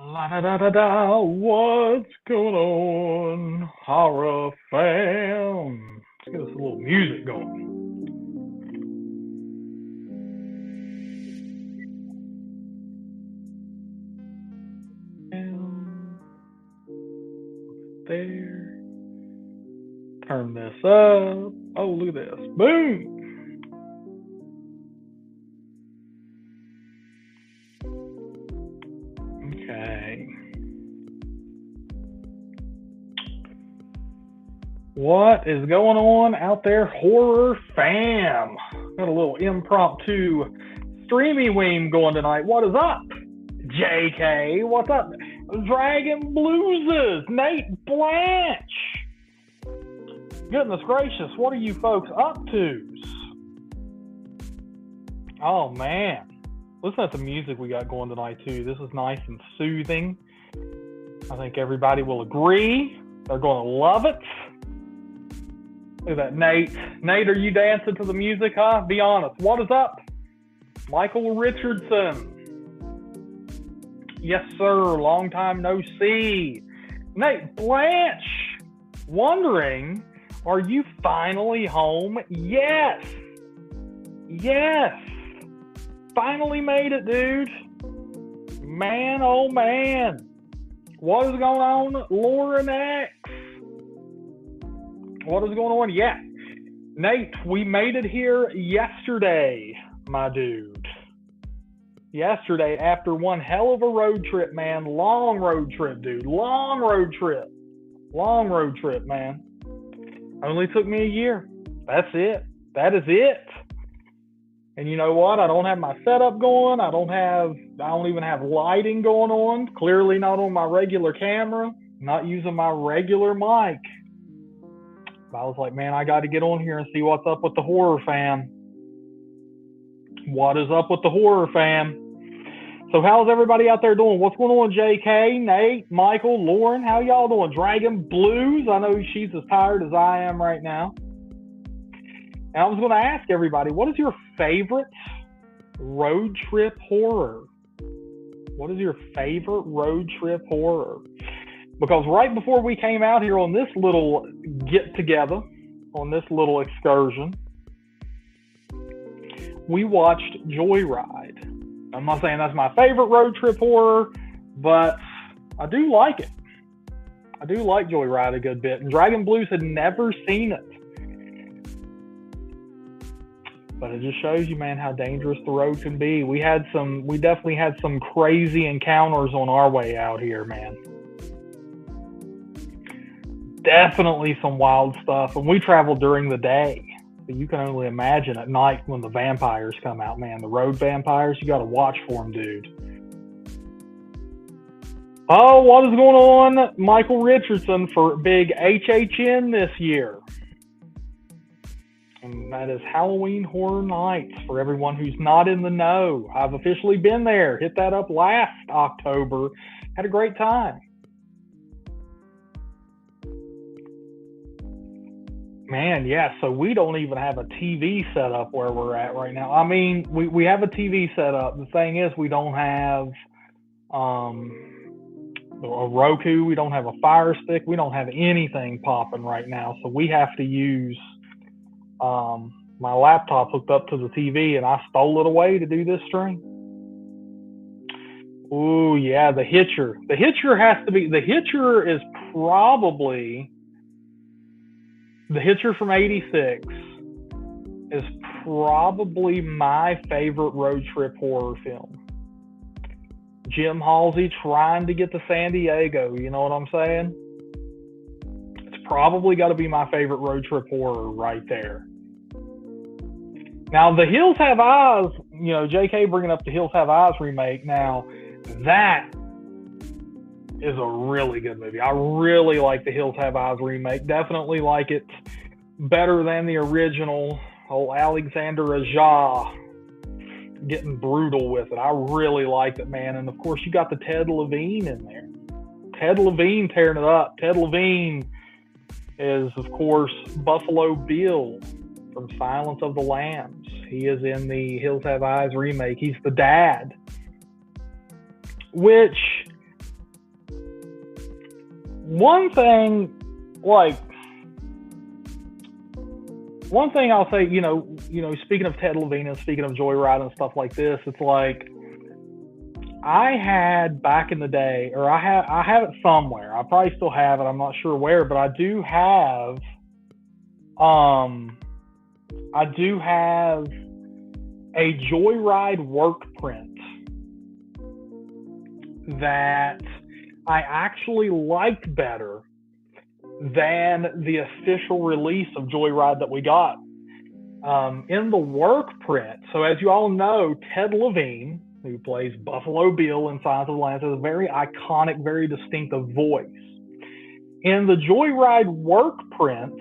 La da da da da, what's going on, horror fam? Let's get us a little music going. Down there, turn this up. Oh, look at this. Boom. Okay. What is going on out there, horror fam? Got a little impromptu streamy weem going tonight. What is up? JK, what's up? Dragon Blueses, Nate Blanche. Goodness gracious, what are you folks up to? Oh man, listen to the music we got going tonight too. This is nice and soothing. I think everybody will agree. They're going to love it. Look at that, Nate. Nate, are you dancing to the music, huh? Be honest. What is up? Michael Richardson. Yes, sir. Long time no see. Nate Blanche. Wondering, are you finally home? Yes. Yes. Finally made it, dude. Man, oh man. What is going on, Lauren X? What is going on? Yeah. Nate, we made it here yesterday, my dude. Yesterday, after one hell of a road trip, man. Long road trip, dude. Long road trip. Long road trip, man. Only took me a year. That's it. That is it. And you know what? I don't have my setup going. I don't even have lighting going on. Clearly not on my regular camera. Not using my regular mic. I was like, man, I got to get on here and see what's up with the horror fam. What is up with the horror fam? So how's everybody out there doing? What's going on, JK, Nate, Michael, Lauren? How y'all doing? Dragon Blues? I know she's as tired as I am right now. And I was going to ask everybody, what is your favorite road trip horror? What is your favorite road trip horror? Because right before we came out here on this little get-together, on this little excursion, we watched Joyride. I'm not saying that's my favorite road trip horror, but I do like it. I do like Joyride a good bit. And Dragon Blues had never seen it. But it just shows you, man, how dangerous the road can be. We definitely had some crazy encounters on our way out here, man. Definitely some wild stuff. And we traveled during the day. But you can only imagine at night when the vampires come out, man. The road vampires, you got to watch for them, dude. Oh, what is going on, Michael Richardson, for big HHN this year? And that is Halloween Horror Nights for everyone who's not in the know. I've officially been there. Hit that up last October. Had a great time. Man, yeah, so we don't even have a TV set up where we're at right now. I mean, we have a TV set up. The thing is, we don't have a Roku. We don't have a Fire Stick. We don't have anything popping right now. So we have to use my laptop hooked up to the TV, and I stole it away to do this stream. Ooh, yeah, the Hitcher. The Hitcher has to be, the Hitcher is probably... The Hitcher from '86 is probably my favorite road trip horror film. Jim Halsey trying to get to San Diego, you know what I'm saying? It's probably got to be my favorite road trip horror right there. Now, The Hills Have Eyes, you know, JK bringing up the Hills Have Eyes remake. Now, that is a really good movie. I really like the Hills Have Eyes remake. Definitely like it better than the original. Old Alexander Aja getting brutal with it. I really liked it, man. And of course, you got the Ted Levine in there. Ted Levine tearing it up. Ted Levine is, of course, Buffalo Bill from Silence of the Lambs. He is in the Hills Have Eyes remake. He's the dad, which one thing, like, one thing I'll say, speaking of Ted Levine and speaking of Joyride and stuff like this, it's like, I had back in the day, or I have it somewhere. I probably still have it. I'm not sure where, but I do have a Joyride work print that I actually liked better than the official release of Joyride that we got. In the work print, so as you all know, Ted Levine, who plays Buffalo Bill in Silence of the Lambs, has a very iconic, very distinctive voice. In the Joyride work print,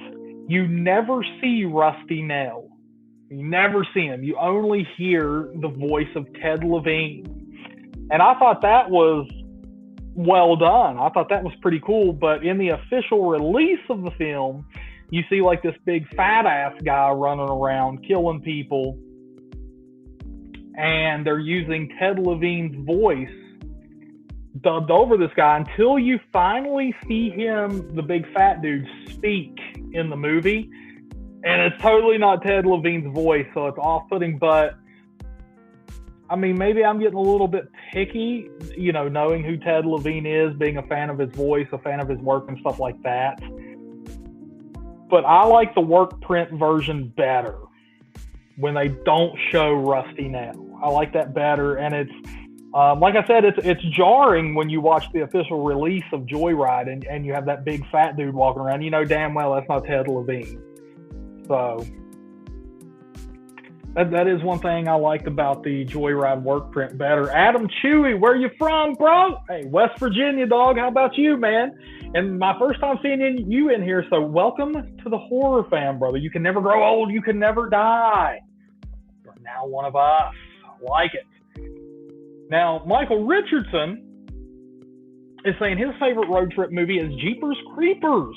you never see Rusty Nail. You never see him. You only hear the voice of Ted Levine. And I thought that was well done. I thought that was pretty cool. But in the official release of the film, you see like this big fat ass guy running around killing people. And they're using Ted Levine's voice dubbed over this guy until you finally see him, the big fat dude, speak in the movie. And it's totally not Ted Levine's voice, so it's off-putting. But, I mean, maybe I'm getting a little bit picky, knowing who Ted Levine is, being a fan of his voice, a fan of his work and stuff like that. But I like the work print version better when they don't show Rusty Nail. I like that better. And it's, like I said, it's jarring when you watch the official release of Joyride and you have that big fat dude walking around. You know damn well that's not Ted Levine. So that is one thing I liked about the Joyride work print better. Adam Chewy, where you from, bro? Hey, West Virginia, dog. How about you, man? And my first time seeing you in here, so welcome to the horror fam, brother. You can never grow old. You can never die. You're now one of us. I like it. Now, Michael Richardson is saying his favorite road trip movie is Jeepers Creepers.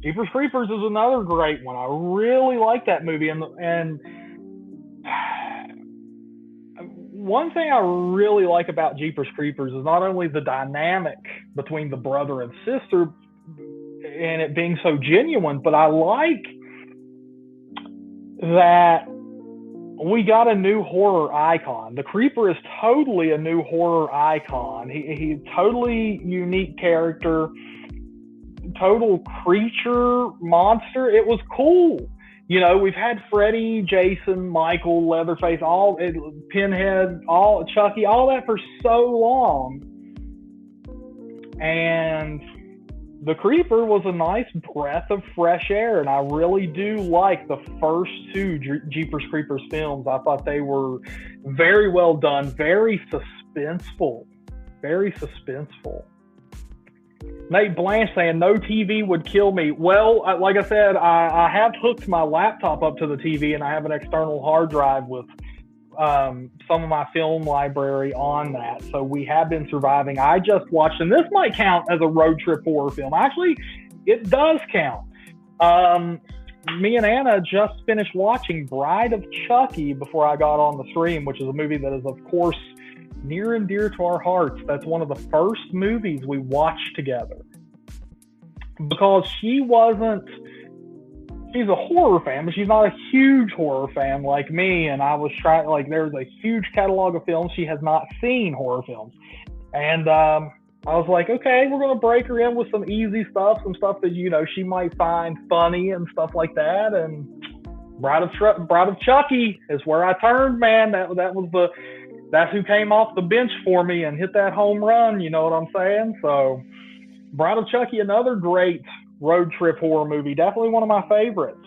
Jeepers Creepers is another great one. I really like that movie. And one thing I really like about Jeepers Creepers is not only the dynamic between the brother and sister and it being so genuine, but I like that we got a new horror icon. The Creeper is totally a new horror icon. He's totally unique character. Total creature monster. It was cool. We've had Freddy, Jason, Michael, Leatherface, Pinhead, Chucky, all that for so long. And the Creeper was a nice breath of fresh air, and I really do like the first two Jeepers Creepers films. I thought they were very well done, very suspenseful. Very suspenseful. Nate Blanche saying, no TV would kill me. Well, like I said, I have hooked my laptop up to the TV, and I have an external hard drive with some of my film library on that. So we have been surviving. I just watched, and this might count as a road trip horror film. Actually, it does count. Me and Anna just finished watching Bride of Chucky before I got on the stream, which is a movie that is, of course, near and dear to our hearts. That's one of the first movies we watched together because she's a horror fan, but she's not a huge horror fan like me. And I was trying, there's a huge catalog of films. She has not seen horror films. And I was like, okay, we're going to break her in with some easy stuff, some stuff that, she might find funny and stuff like that. And Bride of Chucky is where I turned, man. That's who came off the bench for me and hit that home run. You know what I'm saying? So Bride of Chucky, another great road trip horror movie. Definitely one of my favorites.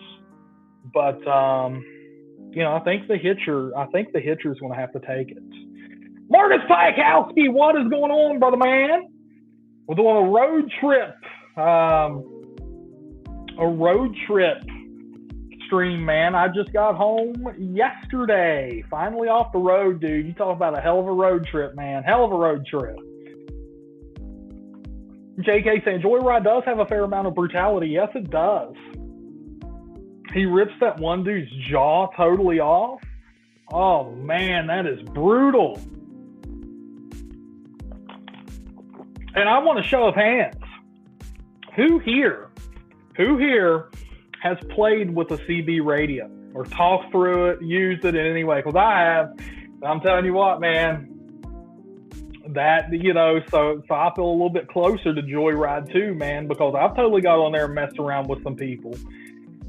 But, I think the Hitcher's going to have to take it. Marcus Piakowski, what is going on, brother man? We're doing a road trip stream, man. I just got home yesterday. Finally off the road, dude. You talk about a hell of a road trip, man. Hell of a road trip. JK saying, Joyride does have a fair amount of brutality. Yes, it does. He rips that one dude's jaw totally off. Oh, man, that is brutal. And I want a show of hands. Who here has played with a CB radio or talked through it, used it in any way? Because I have. I'm telling you what, man. That, so I feel a little bit closer to Joyride too, man, because I've totally got on there and messed around with some people.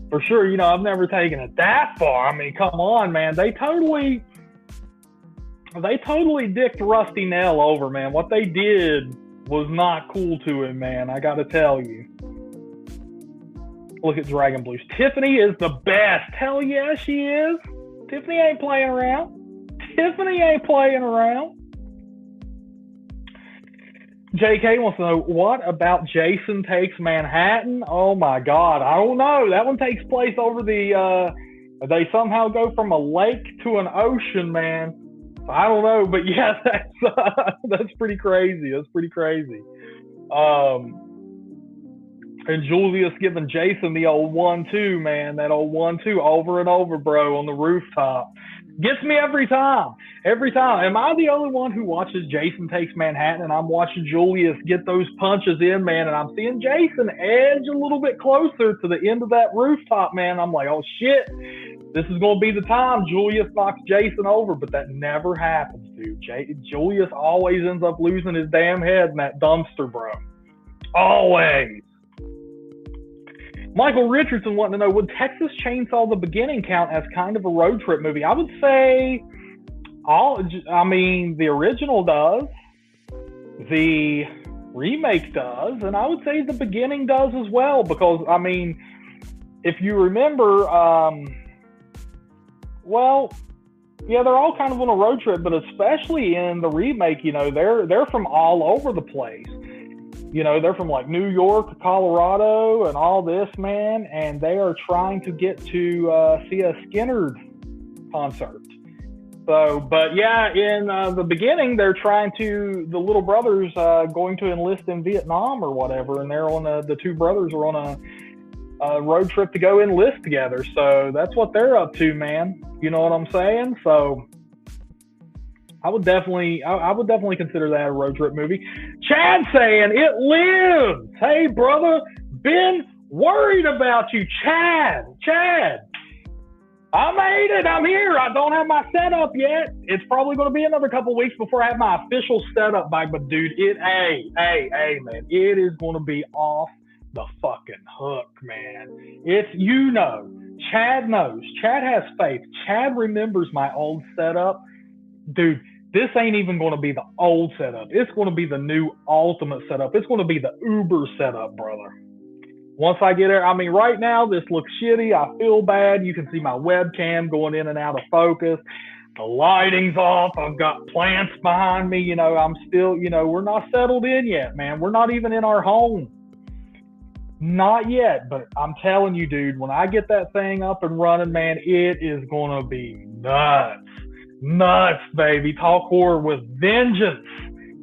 For sure, I've never taken it that far. I mean, come on, man. They totally dicked Rusty Nail over, man. What they did was not cool to him, man. I got to tell you. Look at Dragon Blues. Tiffany is the best. Hell yeah, she is. Tiffany ain't playing around. JK wants to know, what about Jason Takes Manhattan? Oh my God, I don't know. That one takes place over they somehow go from a lake to an ocean, man. I don't know, but yeah, that's pretty crazy. And Julius giving Jason the old 1-2, man. That old 1-2 over and over, bro, on the rooftop. Gets me every time. Am I the only one who watches Jason Takes Manhattan and I'm watching Julius get those punches in, man, and I'm seeing Jason edge a little bit closer to the end of that rooftop, man? I'm like, oh, shit. This is going to be the time Julius knocks Jason over, but that never happens, dude. Julius always ends up losing his damn head in that dumpster, bro. Always. Michael Richardson wanting to know, would Texas Chainsaw the Beginning count as kind of a road trip movie? I would say the original does, the remake does, and I would say the beginning does as well, because, I mean, if you remember, they're all kind of on a road trip, but especially in the remake, they're from all over the place. They're from like New York, Colorado, and all this, man, and they are trying to get to see a Skynyrd concert. So, but yeah, in the beginning, they're the little brothers going to enlist in Vietnam or whatever, and the two brothers are on a road trip to go enlist together. So that's what they're up to, man. You know what I'm saying? So I would definitely consider that a road trip movie. Chad saying it lives. Hey, brother, been worried about you, Chad. I made it. I'm here. I don't have my setup yet. It's probably going to be another couple weeks before I have my official setup back. But dude, man, it is going to be off the fucking hook, man. Chad knows. Chad has faith. Chad remembers my old setup. Dude, this ain't even going to be the old setup. It's going to be the new ultimate setup. It's going to be the Uber setup, brother. Once I get there, I mean, right now, this looks shitty. I feel bad. You can see my webcam going in and out of focus. The lighting's off. I've got plants behind me. I'm still, we're not settled in yet, man. We're not even in our home. Not yet, but I'm telling you, dude, when I get that thing up and running, man, it is going to be nuts. Nuts, baby. Talk horror with vengeance.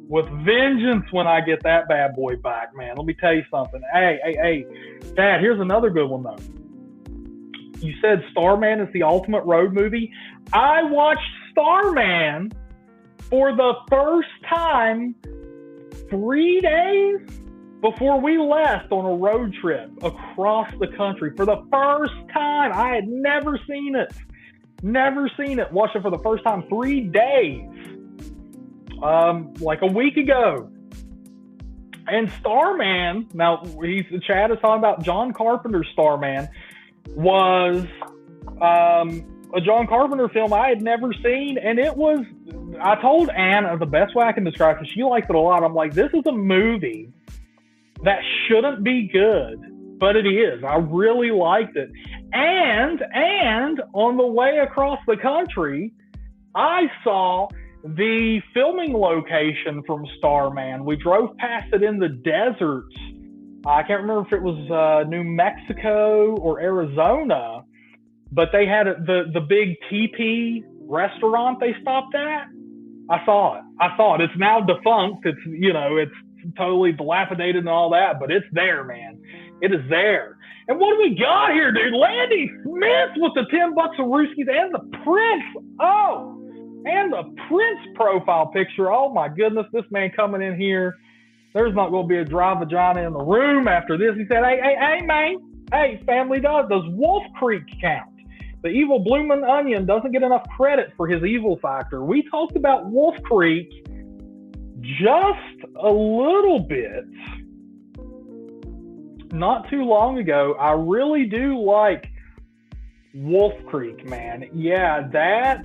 When I get that bad boy back, man. Let me tell you something. Hey, Dad, here's another good one, though. You said Starman is the ultimate road movie. I watched Starman for the first time 3 days before we left on a road trip across the country. For the first time. I had never seen it. Watched it for the first time 3 days. Like a week ago. And Starman, now Chad is talking about John Carpenter's Starman, was a John Carpenter film I had never seen, and I told Anna the best way I can describe it, because she likes it a lot. I'm like, this is a movie that shouldn't be good, but it is. I really liked it. And on the way across the country, I saw the filming location from Starman. We drove past it in the desert. I can't remember if it was New Mexico or Arizona, but they had the big teepee restaurant they stopped at. I saw it. It's now defunct. It's totally dilapidated and all that, but it's there, man. It is there. And what do we got here, dude? Landy Smith with the $10 of Rooskies and the Prince. And the Prince profile picture. Oh my goodness, this man coming in here There's not going to be a dry vagina in the room after this. He said, hey, man. Hey, family does Wolf Creek count? The evil bloomin' onion doesn't get enough credit for his evil factor. We talked about Wolf Creek just a little bit not too long ago. I really do like Wolf Creek, man. Yeah, that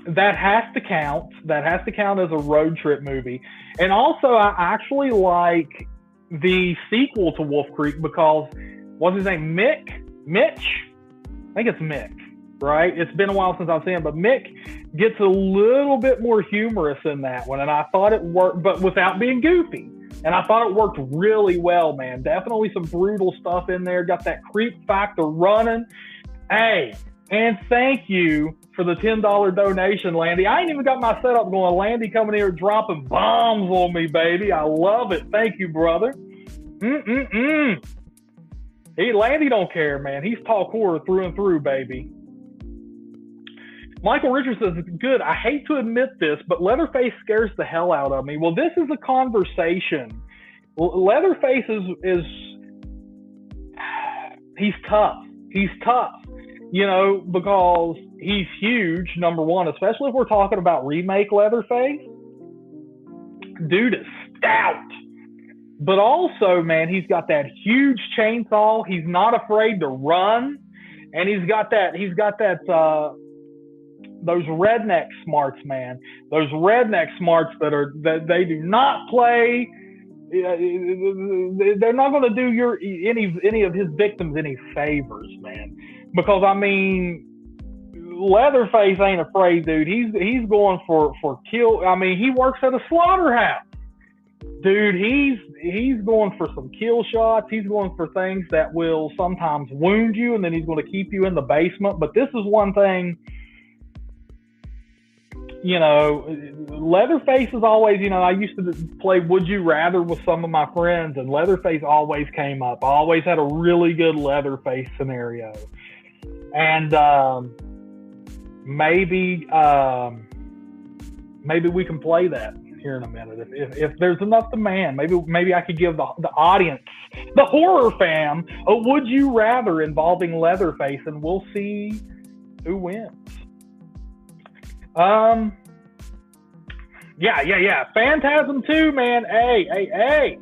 has to count. That has to count as a road trip movie. And also, I actually like the sequel to Wolf Creek because, what's his name? Mitch? I think it's Mick, right? It's been a while since I've seen it, but Mick gets a little bit more humorous in that one. And I thought it worked, but without being goofy. And I thought it worked really well, man. Definitely some brutal stuff in there. Got that creep factor running. Hey, and thank you for the $10 donation, Landy. I ain't even got my setup going. Landy coming here dropping bombs on me, baby. I love it. Thank you, brother. Landy don't care, man. He's talk horror through and through, baby. Michael Richards says, good. I hate to admit this, but Leatherface scares the hell out of me. Well, this is a conversation. Leatherface is he's tough. He's tough, because he's huge, number one, especially if we're talking about remake Leatherface. Dude is stout. But also, man, he's got that huge chainsaw. He's not afraid to run. And he's got that those redneck smarts, man. Those redneck smarts that they do not play. They're not going to do any of his victims any favors, man. Because I mean, Leatherface ain't afraid, dude. He's going for kill. I mean, he works at a slaughterhouse, dude. He's going for some kill shots. He's going for things that will sometimes wound you, and then he's going to keep you in the basement. But this is one thing. Leatherface is always, I used to play Would You Rather with some of my friends, and Leatherface always came up. I always had a really good Leatherface scenario. And maybe we can play that here in a minute. If there's enough demand, maybe I could give the audience, the horror fam, a Would You Rather involving Leatherface, and we'll see who wins. Yeah. Phantasm 2, man. Hey.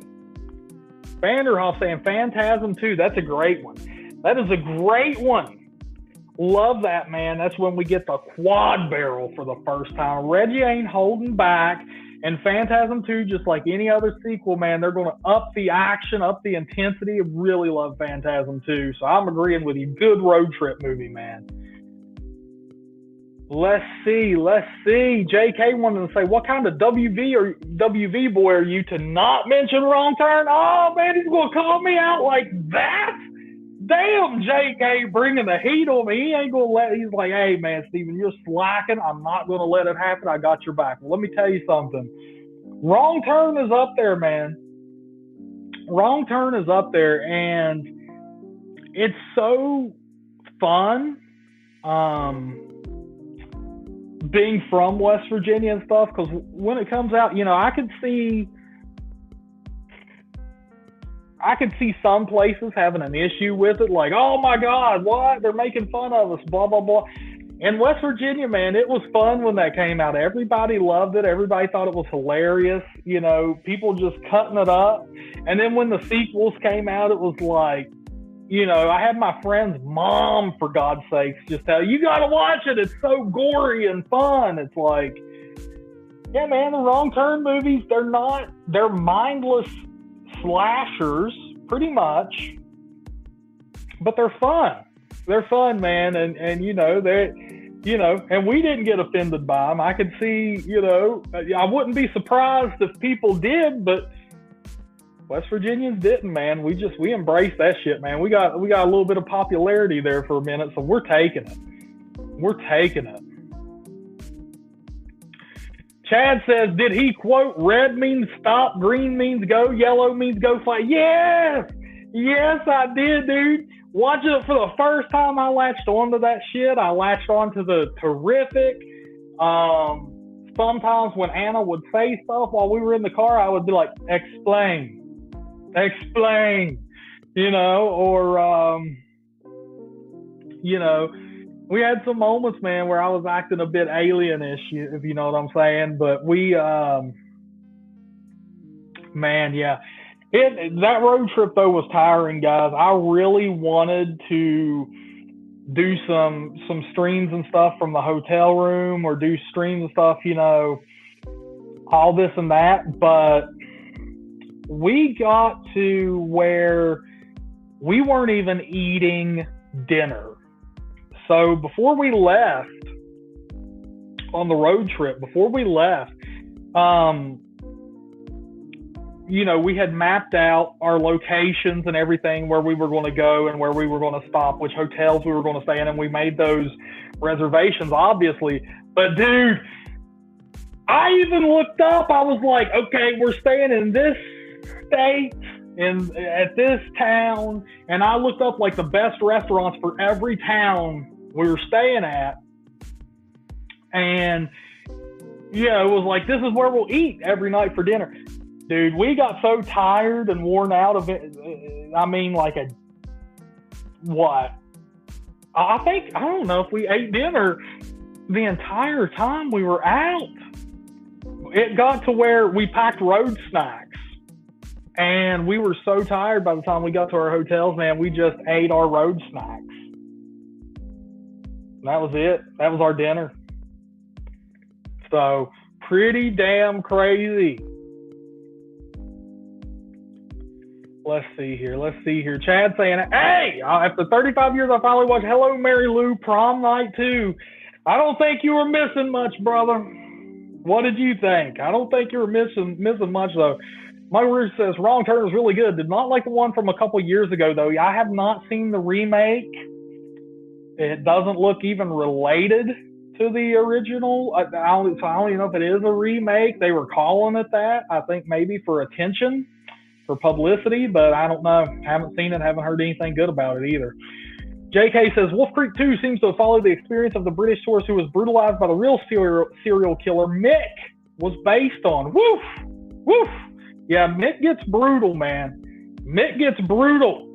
Vanderhoff saying Phantasm 2. That's a great one. That is a great one. Love that, man. That's when we get the quad barrel for the first time. Reggie ain't holding back. And Phantasm 2, just like any other sequel, man, they're going to up the action, up the intensity. I really love Phantasm 2. So I'm agreeing with you. Good road trip movie, man. Let's see. JK wanted to say, what kind of WV boy are you to not mention Wrong Turn? Oh, man, he's going to call me out like that? Damn, JK bringing the heat on me. He ain't going to he's like, hey, man, Steven, you're slacking. I'm not going to let it happen. I got your back. Well, let me tell you something. Wrong Turn is up there, man. Wrong Turn is up there, and it's so fun. Being from West Virginia and stuff, because when it comes out, I could see some places having an issue with it, like, oh my God, what? They're making fun of us, blah, blah, blah. In West Virginia, man, it was fun when that came out. Everybody loved it. Everybody thought it was hilarious. People just cutting it up. And then when the sequels came out, it was like, I had my friend's mom, for God's sakes, just tell you got to watch it. It's so gory and fun. It's like, yeah, man, the Wrong Turn movies, they're mindless slashers, pretty much, but they're fun. They're fun, man. And and we didn't get offended by them. I could see, I wouldn't be surprised if people did, but West Virginians didn't, man. We embraced that shit, man. We got a little bit of popularity there for a minute, so we're taking it. Chad says, did he quote, red means stop, green means go, yellow means go fight? Yes, I did, dude. Watching it for the first time, I latched onto that shit. I latched onto the terrific, sometimes when Anna would say stuff while we were in the car, I would be like, explain, or, we had some moments, man, where I was acting a bit alienish, if you know what I'm saying. But we, man, yeah. That road trip, though, was tiring, guys. I really wanted to do some streams and stuff from the hotel room, or do streams and stuff, all this and that. But we got to where we weren't even eating dinner. So before we left on the road trip, we had mapped out our locations and everything, where we were going to go and where we were going to stop, which hotels we were going to stay in, and we made those reservations, obviously. But dude, I even looked up. I was like, okay, we're staying in this state, at this town, and I looked up like the best restaurants for every town we were staying at, and it was like, this is where we'll eat every night for dinner. Dude, we got so tired and worn out of it. I mean, I don't know if we ate dinner the entire time we were out. It got to where we packed road snacks, and we were so tired by the time we got to our hotels, man, we just ate our road snacks. That was it. That was our dinner. So, pretty damn crazy. Let's see here. Chad saying, hey, after 35 years, I finally watched Hello, Mary Lou prom night 2. I don't think you were missing much, brother. What did you think? I don't think you were missing much, though. Mike Rouge says, Wrong Turn was really good. Did not like the one from a couple years ago, though. I have not seen the remake. It doesn't look even related to the original. I don't even know if it is a remake. They were calling it that. I think maybe for attention, for publicity, but I don't know. Haven't seen it. Haven't heard anything good about it either. JK says, Wolf Creek 2 seems to follow the experience of the British tourist who was brutalized by the real serial killer Mick was based on. Woof. Yeah, Mick gets brutal, man. Mick gets brutal.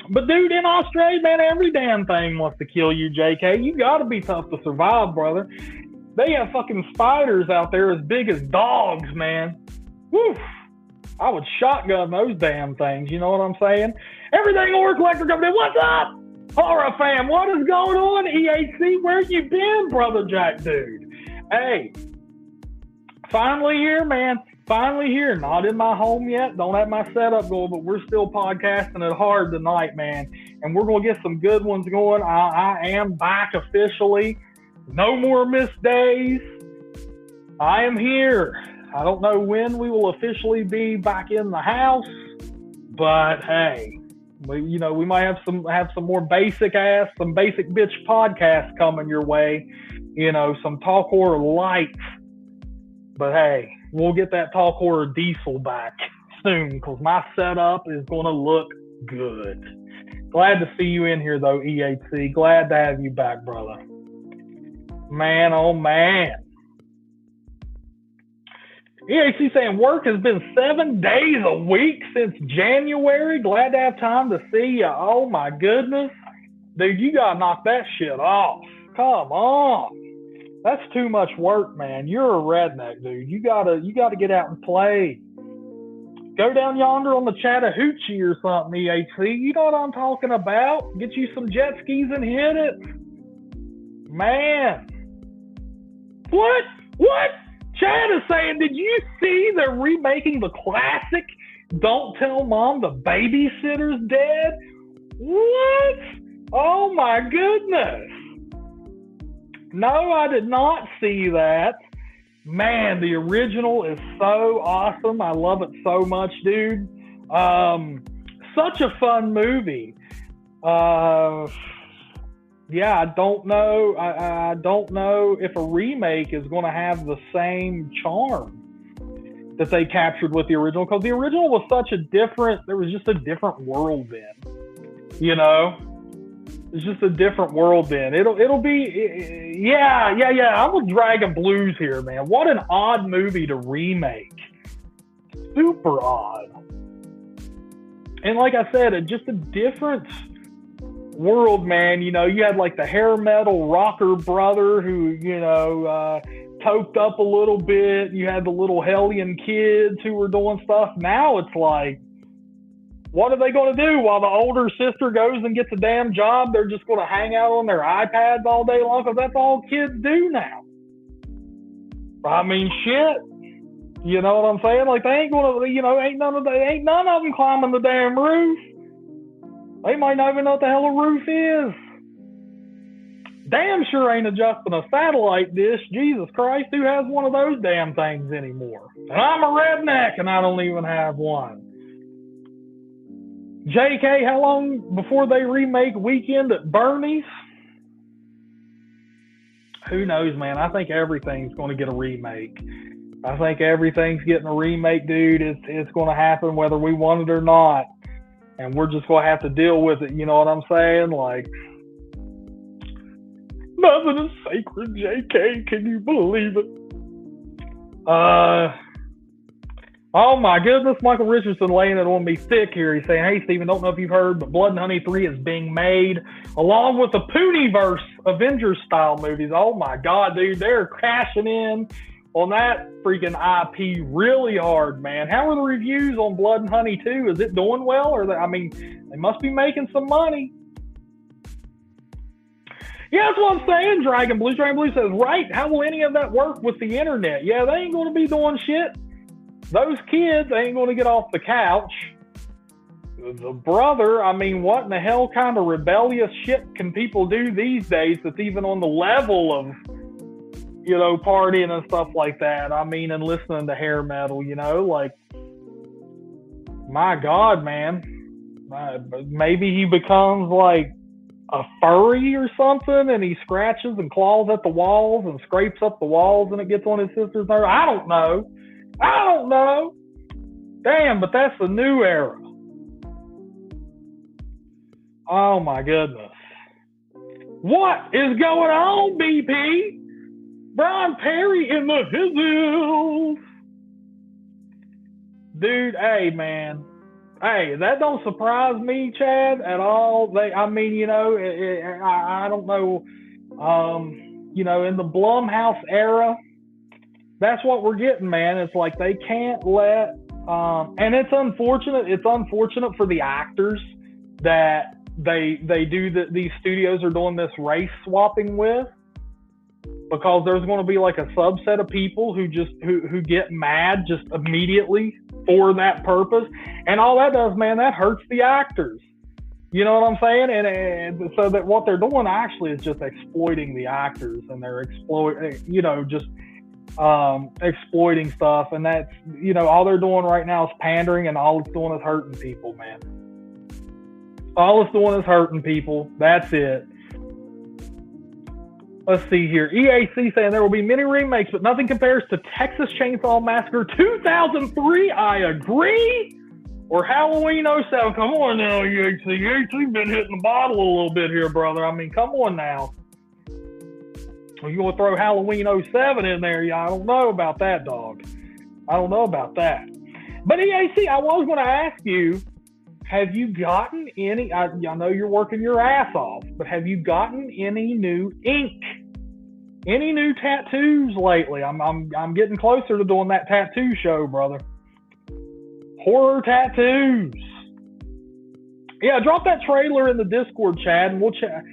But dude, in Australia, man, every damn thing wants to kill you, JK. You got to be tough to survive, brother. They have fucking spiders out there as big as dogs, man. Woof. I would shotgun those damn things, you know what I'm saying? Everything Orc Collector Company, what's up? Horror fam, what is going on? EHC, where you been, brother Jack, dude? Hey, finally here, man. Finally here. Not in my home yet. Don't have my setup going, but we're still podcasting it hard tonight, man. And we're going to get some good ones going. I am back officially. No more missed days. I am here. I don't know when we will officially be back in the house, but hey, we might have some more some basic bitch podcasts coming your way. Some talk horror light. But hey, we'll get that talk horror diesel back soon, because my setup is going to look good. Glad to see you in here, though, EHC. Glad to have you back, brother. Man, oh, man. EHC saying work has been 7 days a week since January. Glad to have time to see you. Oh, my goodness. Dude, you got to knock that shit off. Come on. That's too much work, man. You're a redneck, dude. You gotta get out and play. Go down yonder on the Chattahoochee or something, EHC. You know what I'm talking about. Get you some jet skis and hit it. Man. What? Chad is saying, did you see they're remaking the classic Don't Tell Mom the Babysitter's Dead? What? Oh my goodness. No, I did not see that. Man, the original is so awesome. I love it so much, dude. Such a fun movie. Yeah, I don't know. I don't know if a remake is going to have the same charm that they captured with the original, because the original was there was just a different world then. It's just a different world then. It'll be, yeah. I'm with Dragon Blues here, man. What an odd movie to remake. Super odd. And like I said, just a different world, man. You know, you had like the hair metal rocker brother who, toked up a little bit. You had the little hellion kids who were doing stuff. Now it's like, what are they going to do while the older sister goes and gets a damn job? They're just going to hang out on their iPads all day long because that's all kids do now. I mean, shit. You know what I'm saying? Like, they ain't going to, ain't none of them climbing the damn roof. They might not even know what the hell a roof is. Damn sure ain't adjusting a satellite dish. Jesus Christ, who has one of those damn things anymore? And I'm a redneck and I don't even have one. JK, how long before they remake Weekend at Bernie's? Who knows, man? I think everything's going to get a remake. I think everything's getting a remake, dude. It's going to happen whether we want it or not. And we're just going to have to deal with it. You know what I'm saying? Like, nothing is sacred, JK. Can you believe it? Oh my goodness, Michael Richardson laying it on me thick here. He's saying, hey, Steven, don't know if you've heard, but Blood and Honey 3 is being made along with the Poonieverse Avengers style movies. Oh my God, dude, they're cashing in on that freaking IP really hard, man. How are the reviews on Blood and Honey 2? Is it doing well? Or they must be making some money. Yeah, that's what I'm saying, Dragon Blue. Dragon Blue says, right, how will any of that work with the internet? Yeah, they ain't going to be doing shit. Those kids ain't going to get off the couch. The brother, I mean, what in the hell kind of rebellious shit can people do these days that's even on the level of, partying and stuff like that? I mean, and listening to hair metal, like, my God, man. Maybe he becomes like a furry or something and he scratches and claws at the walls and scrapes up the walls and it gets on his sister's nerve. I don't know. Damn, but that's the new era. Oh my goodness. What is going on, BP? Brian Perry in the hills. Dude, hey man. Hey, that don't surprise me, Chad, at all. I don't know. In the Blumhouse era, that's what we're getting, man. It's like they can't let, and it's unfortunate. It's unfortunate for the actors that these studios are doing this race swapping with, because there's going to be like a subset of people who get mad just immediately for that purpose, and all that does, man, that hurts the actors. You know what I'm saying? And so that what they're doing actually is just exploiting the actors, and they're exploiting stuff, and that's, all they're doing right now is pandering, and all it's doing is hurting people, man. All it's doing is hurting people. That's it. Let's see here. EAC saying there will be many remakes, but nothing compares to Texas Chainsaw Massacre 2003. I agree. Or Halloween 07. Come on now, EAC. EAC been hitting the bottle a little bit here, brother. I mean, come on now. You want to throw Halloween 07 in there? Yeah, I don't know about that, dog. I don't know about that. But EAC, I was going to ask you, have you gotten any, I know you're working your ass off, but have you gotten any new ink? Any new tattoos lately? I'm getting closer to doing that tattoo show, brother. Horror tattoos. Yeah, drop that trailer in the Discord chat and we'll chat.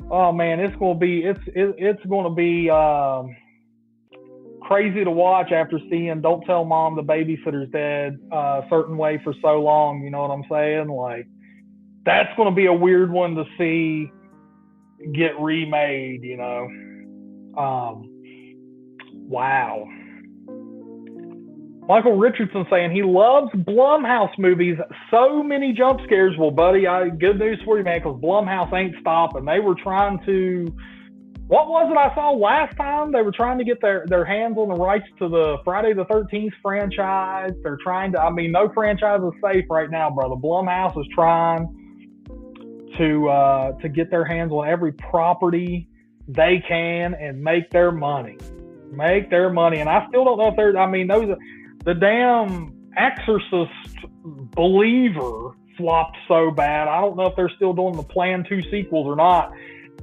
Oh man, it's going to be crazy to watch after seeing Don't Tell Mom the Babysitter's Dead a certain way for so long. You know what I'm saying? Like, that's going to be a weird one to see get remade, wow. Michael Richardson saying he loves Blumhouse movies. So many jump scares. Well, buddy, good news for you, man, because Blumhouse ain't stopping. They were trying to, what was it I saw last time? They were trying to get their hands on the rights to the Friday the 13th franchise. They're trying to, no franchise is safe right now, brother. Blumhouse is trying to get their hands on every property they can and make their money. Make their money. And I still don't know if they're, I mean, those, the damn Exorcist Believer flopped so bad. I don't know if they're still doing the Plan 2 sequels or not,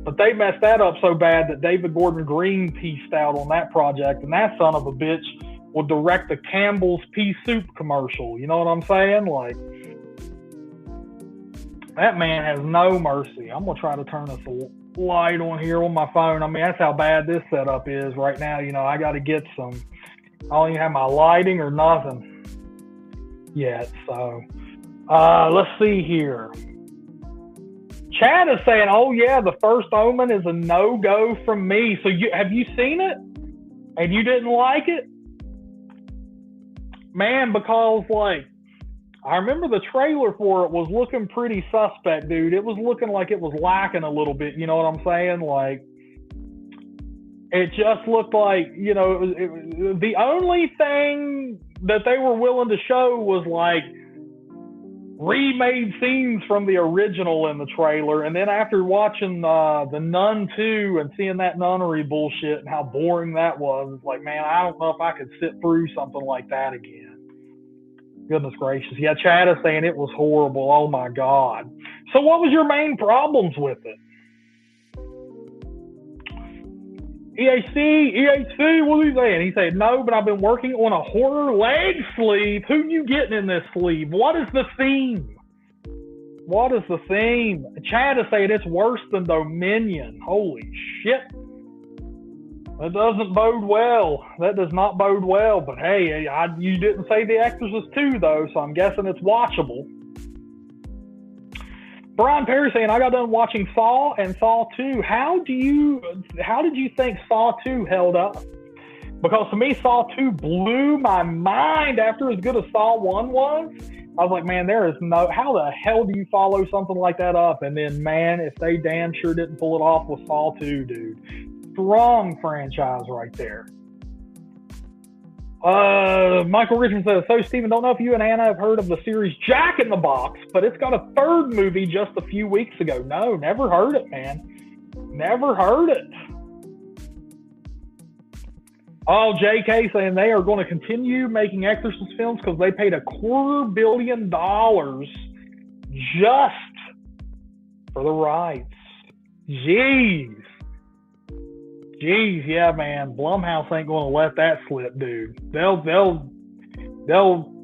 but they messed that up so bad that David Gordon Green pieced out on that project, and that son of a bitch will direct the Campbell's Pea Soup commercial. You know what I'm saying? Like, that man has no mercy. I'm going to try to turn this light on here on my phone. I mean, that's how bad this setup is right now. You know, I got to get some, I don't even have my lighting or nothing yet. So, let's see here. Chad is saying, oh yeah, The First Omen is a no-go from me. So have you seen it? And you didn't like it? Man, because like, I remember the trailer for it was looking pretty suspect, dude. It was looking like it was lacking a little bit. You know what I'm saying? Like, it just looked like, you know, the only thing that they were willing to show was like remade scenes from the original in the trailer. And then after watching The Nun 2 and seeing that nunnery bullshit and how boring that was, it's like, man, I don't know if I could sit through something like that again. Goodness gracious. Yeah, Chad is saying it was horrible. Oh my God. So what was your main problems with it? EHC, what are you saying? He said, no, but I've been working on a horror leg sleeve. Who you getting in this sleeve? What is the theme? What is the theme? Chad is saying it's worse than Dominion. Holy shit. That doesn't bode well. That does not bode well. But hey, you didn't say The Exorcist 2 though, so I'm guessing it's watchable. Brian Perry saying, I got done watching Saw and Saw 2. How did you think Saw 2 held up? Because to me, Saw 2 blew my mind after as good as Saw 1 was. I was like, man, there is no, how the hell do you follow something like that up? And then, man, if they damn sure didn't pull it off with Saw 2, dude. Strong franchise right there. Michael Richardson says, so Stephen, don't know if you and Anna have heard of the series Jack in the Box, but it's got a third movie just a few weeks ago. No, never heard it, man. Never heard it. Oh, JK saying they are going to continue making Exorcist films because they paid $250 million just for the rights. Jeez, yeah, man. Blumhouse ain't going to let that slip, dude. They'll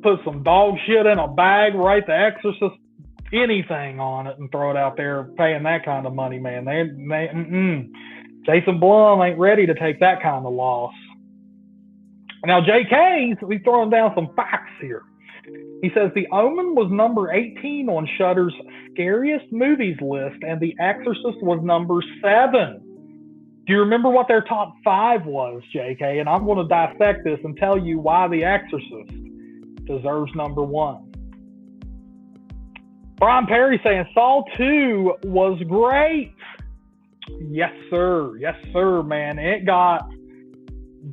put some dog shit in a bag, write The Exorcist anything on it, and throw it out there, paying that kind of money, man. Jason Blum ain't ready to take that kind of loss. Now, JK's throwing down some facts here. He says The Omen was number 18 on Shudder's scariest movies list, and The Exorcist was number 7. Do you remember what their top 5 was, JK? And I'm going to dissect this and tell you why The Exorcist deserves number 1. Brian Perry saying Saw 2 was great. Yes, sir. Yes, sir, man. It got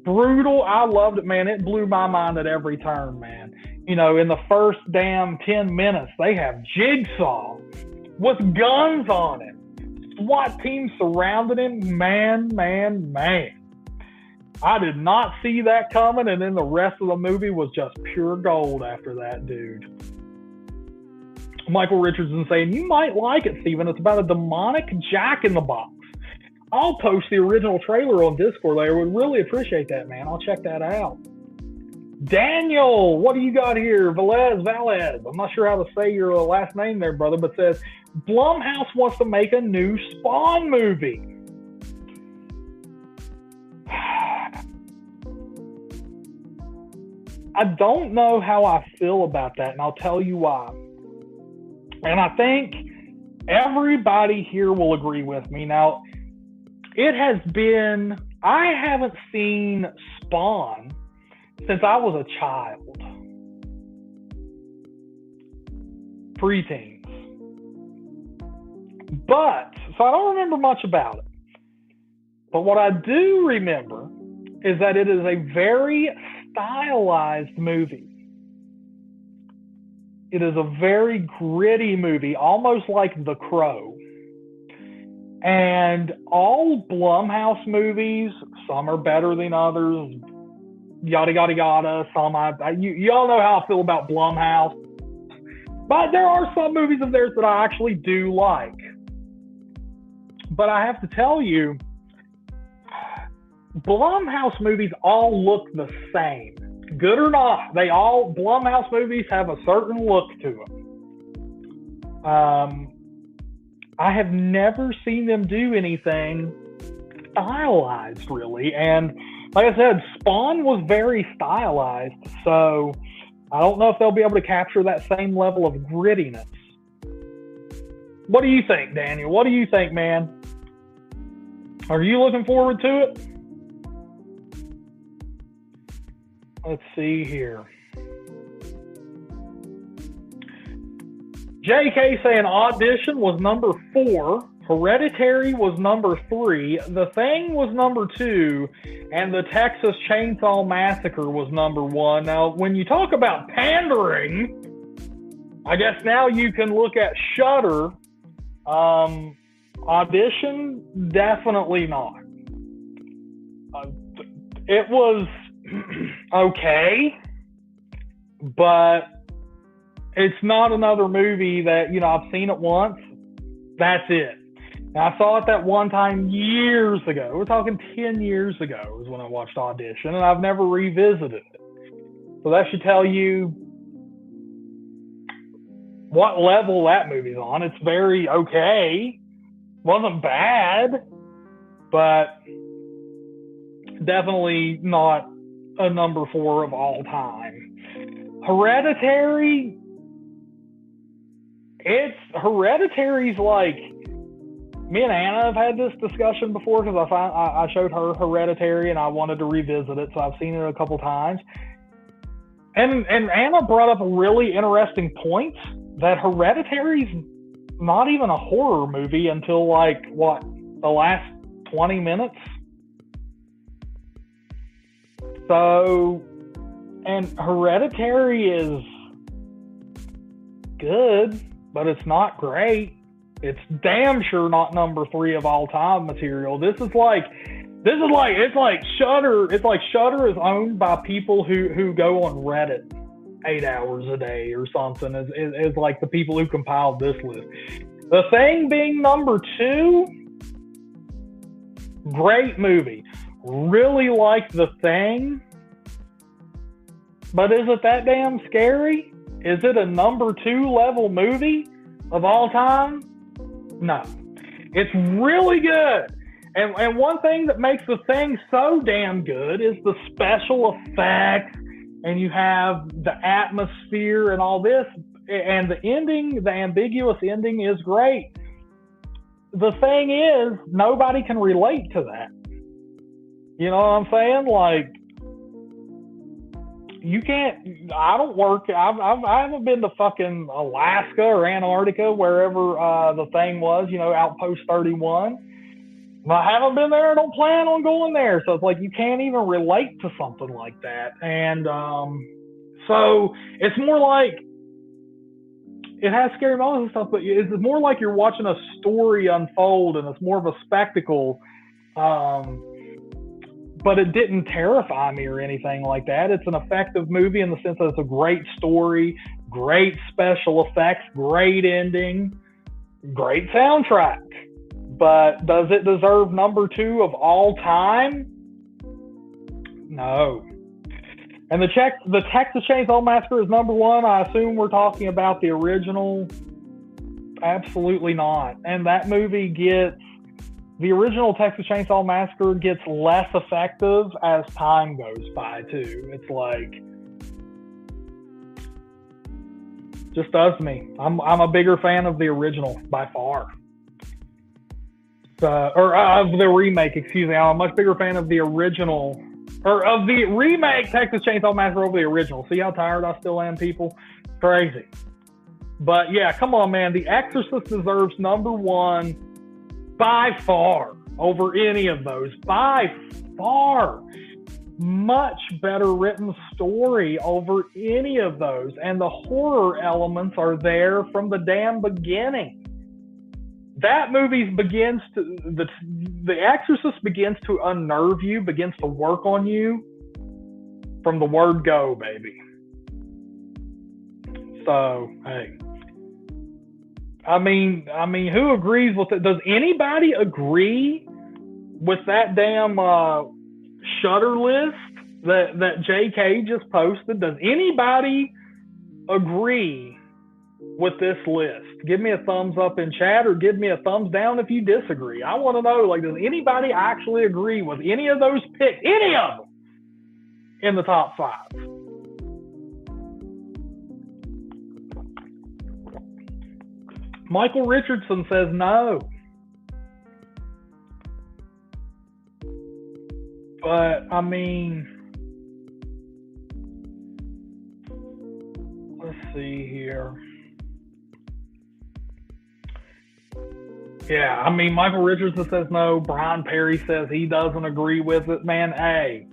brutal. I loved it, man. It blew my mind at every turn, man. You know, in the first damn 10 minutes, they have Jigsaw with guns on it. SWAT team surrounded him. Man. I did not see that coming, and then the rest of the movie was just pure gold after that, dude. Michael Richardson saying, you might like it, Steven. It's about a demonic Jack in the Box. I'll post the original trailer on Discord later. Would really appreciate that, man. I'll check that out. Daniel, what do you got here? Valez. I'm not sure how to say your last name there, brother, but says, Blumhouse wants to make a new Spawn movie. I don't know how I feel about that, and I'll tell you why. And I think everybody here will agree with me. Now, I haven't seen Spawn since I was a child. Preteen. So I don't remember much about it. But what I do remember is that it is a very stylized movie. It is a very gritty movie, almost like The Crow. And all Blumhouse movies, some are better than others, yada, yada, yada. You all know how I feel about Blumhouse. But there are some movies of theirs that I actually do like. But I have to tell you, Blumhouse movies all look the same. Good or not, Blumhouse movies have a certain look to them. I have never seen them do anything stylized, really. And like I said, Spawn was very stylized, so I don't know if they'll be able to capture that same level of grittiness. What do you think, Daniel? What do you think, man? Are you looking forward to it? Let's see here. JK saying Audition was number 4, Hereditary was number 3, The Thing was number 2, and The Texas Chainsaw Massacre was number 1. Now, when you talk about pandering, I guess now you can look at Shudder. Audition, definitely not. It was okay, but it's not another movie that, I've seen it once. That's it. Now, I saw it that one time years ago. We're talking 10 years ago is when I watched Audition, and I've never revisited it. So that should tell you what level that movie's on. It's very okay. Wasn't bad, but definitely not a number 4 of all time. Hereditary, Hereditary's like, me and Anna have had this discussion before because I showed her Hereditary and I wanted to revisit it, so I've seen it a couple times. And Anna brought up a really interesting point that Hereditary's not even a horror movie until the last 20 minutes. So, and Hereditary is good, but it's not great. It's damn sure not number 3 of all time material. It's like Shudder. It's like Shudder is owned by people who go on Reddit 8 hours a day or something. Is like the people who compiled this list. The Thing being number 2, great movie. Really like The Thing, but is it that damn scary? Is it a number 2 level movie of all time? No. It's really good. And one thing that makes The Thing so damn good is the special effects, and you have the atmosphere and all this, and the ending, the ambiguous ending is great. The thing is, nobody can relate to that. You know what I'm saying? Like, you can't. I haven't been to fucking Alaska or Antarctica, wherever The Thing was. Outpost 31. I haven't been there. I don't plan on going there. So it's like you can't even relate to something like that. And so it's more like it has scary moments and stuff, but it's more like you're watching a story unfold, and it's more of a spectacle. But it didn't terrify me or anything like that. It's an effective movie in the sense that it's a great story, great special effects, great ending, great soundtrack. But does it deserve number 2 of all time? No. And the Texas Chainsaw Massacre is number 1. I assume we're talking about the original. Absolutely not. And that movie the original Texas Chainsaw Massacre gets less effective as time goes by too. It's like, just does me. I'm a bigger fan of the original by far. Of the remake, excuse me. I'm a much bigger fan of the original, or of the remake Texas Chainsaw Massacre over the original. See how tired I still am, people? Crazy. But yeah, come on, man. The Exorcist deserves number 1 by far over any of those. By far. Much better written story over any of those. And the horror elements are there from the damn beginning. That movie begins to the Exorcist begins to unnerve you, begins to work on you from the word go, baby. So hey, I mean, who agrees with it? Does anybody agree with that damn Shutter list that JK just posted? Does anybody agree with this list? Give me a thumbs up in chat, or give me a thumbs down if you disagree. I want to know, like, does anybody actually agree with any of those picks, any of them, in the top 5? Michael Richardson says no. But, I mean, let's see here. Yeah, I mean, Michael Richardson says no. Brian Perry says he doesn't agree with it. Man, hey,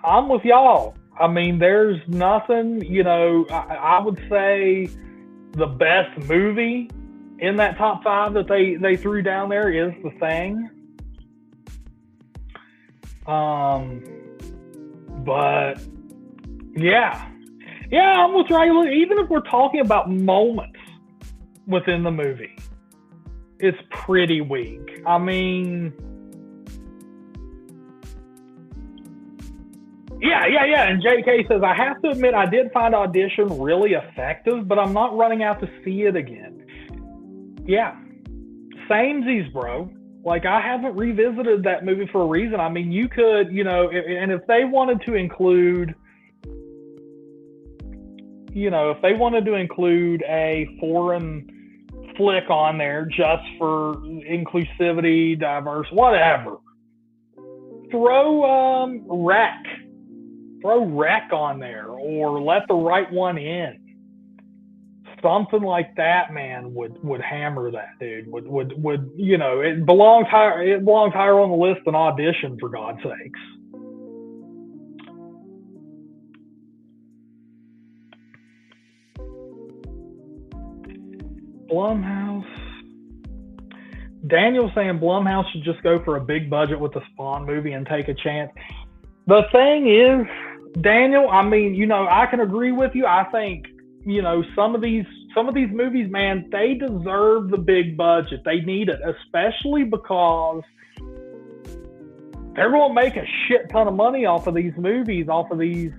I'm with y'all. I mean, there's nothing, I would say the best movie in that top 5 that they threw down there is The Thing. But yeah, I'm with Ray. Even if we're talking about moments within the movie, it's pretty weak. I mean, yeah. And JK says, I have to admit, I did find Audition really effective, but I'm not running out to see it again. Yeah, samesies, bro. Like, I haven't revisited that movie for a reason. I mean, you could, and if they wanted to include, a foreign flick on there just for inclusivity, diverse, whatever, throw Wreck on there, or Let the Right One In. Something like that, man, would hammer that, dude. It belongs higher on the list than Audition, for God's sakes. Blumhouse. Daniel's saying Blumhouse should just go for a big budget with the Spawn movie and take a chance. The thing is, Daniel, I mean, I can agree with you. I think, some of these movies, man, they deserve the big budget. They need it, especially because they're going to make a shit ton of money off of these movies, off of these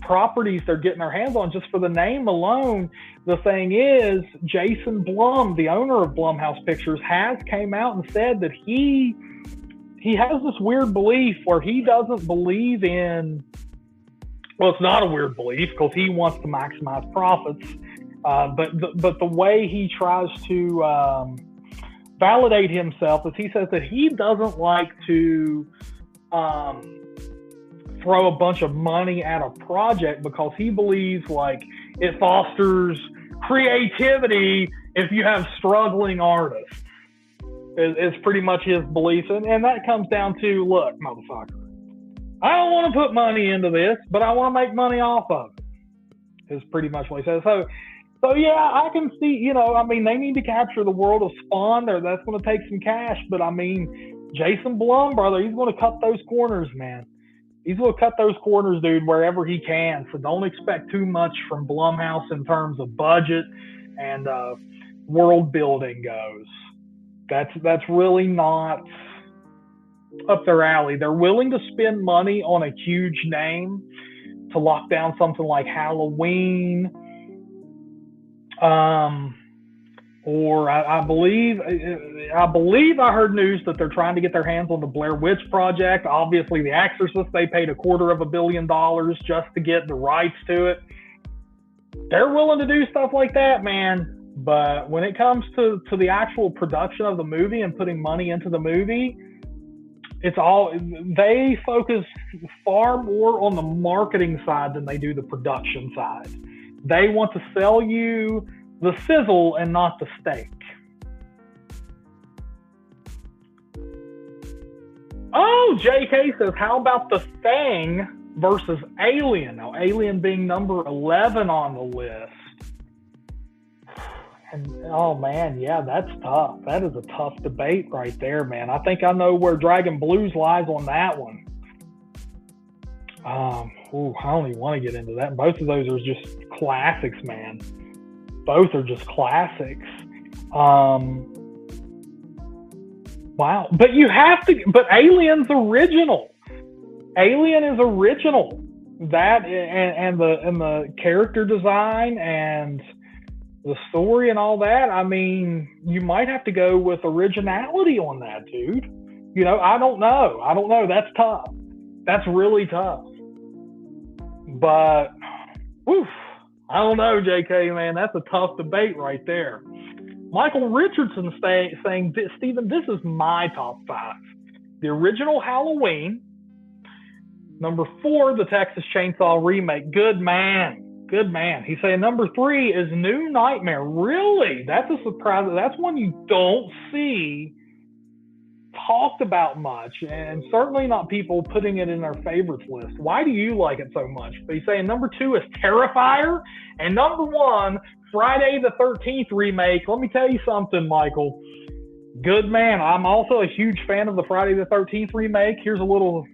properties they're getting their hands on just for the name alone. The thing is, Jason Blum, the owner of Blumhouse Pictures, has came out and said that he has this weird belief where he doesn't believe in, well, it's not a weird belief because he wants to maximize profits, but the way he tries to validate himself is he says that he doesn't like to throw a bunch of money at a project because he believes like it fosters creativity if you have struggling artists. Is pretty much his belief, and that comes down to, look, motherfucker, I don't want to put money into this, but I want to make money off of it. Is pretty much what he says. So yeah, I can see, they need to capture the world of Spawn there. That's going to take some cash, but I mean, Jason Blum, brother, he's going to cut those corners, man. He's going to cut those corners, dude, wherever he can. So don't expect too much from Blumhouse in terms of budget and world building goes. That's really not up their alley. They're willing to spend money on a huge name to lock down something like Halloween, or I believe I heard news that they're trying to get their hands on the Blair Witch Project. Obviously, The Exorcist, they paid $250 million just to get the rights to it. They're willing to do stuff like that, man. But when it comes to the actual production of the movie and putting money into the movie, they focus far more on the marketing side than they do the production side. They want to sell you the sizzle and not the steak. Oh, JK says, how about The Thing versus Alien? Now, Alien being number 11 on the list. And oh man, yeah, that's tough. That is a tough debate right there, man. I think I know where Dragon Blues lies on that one. I don't even want to get into that. Both of those are just classics, man. Both are just classics. Wow. But you have to, but Alien's original. Alien is original. That and the character design and the story and all that. I mean, you might have to go with originality on that, dude. You know, I don't know. That's tough. That's really tough. But, whew, I don't know, JK, man. That's a tough debate right there. Michael Richardson saying, Stephen, this is my top 5. The original Halloween. Number 4, the Texas Chainsaw remake. Good man. He's saying number 3 is New Nightmare. Really? That's a surprise. That's one you don't see talked about much, and certainly not people putting it in their favorites list. Why do you like it so much? But he's saying number 2 is Terrifier, and number 1, Friday the 13th remake. Let me tell you something, Michael. Good man. I'm also a huge fan of the Friday the 13th remake. Here's a little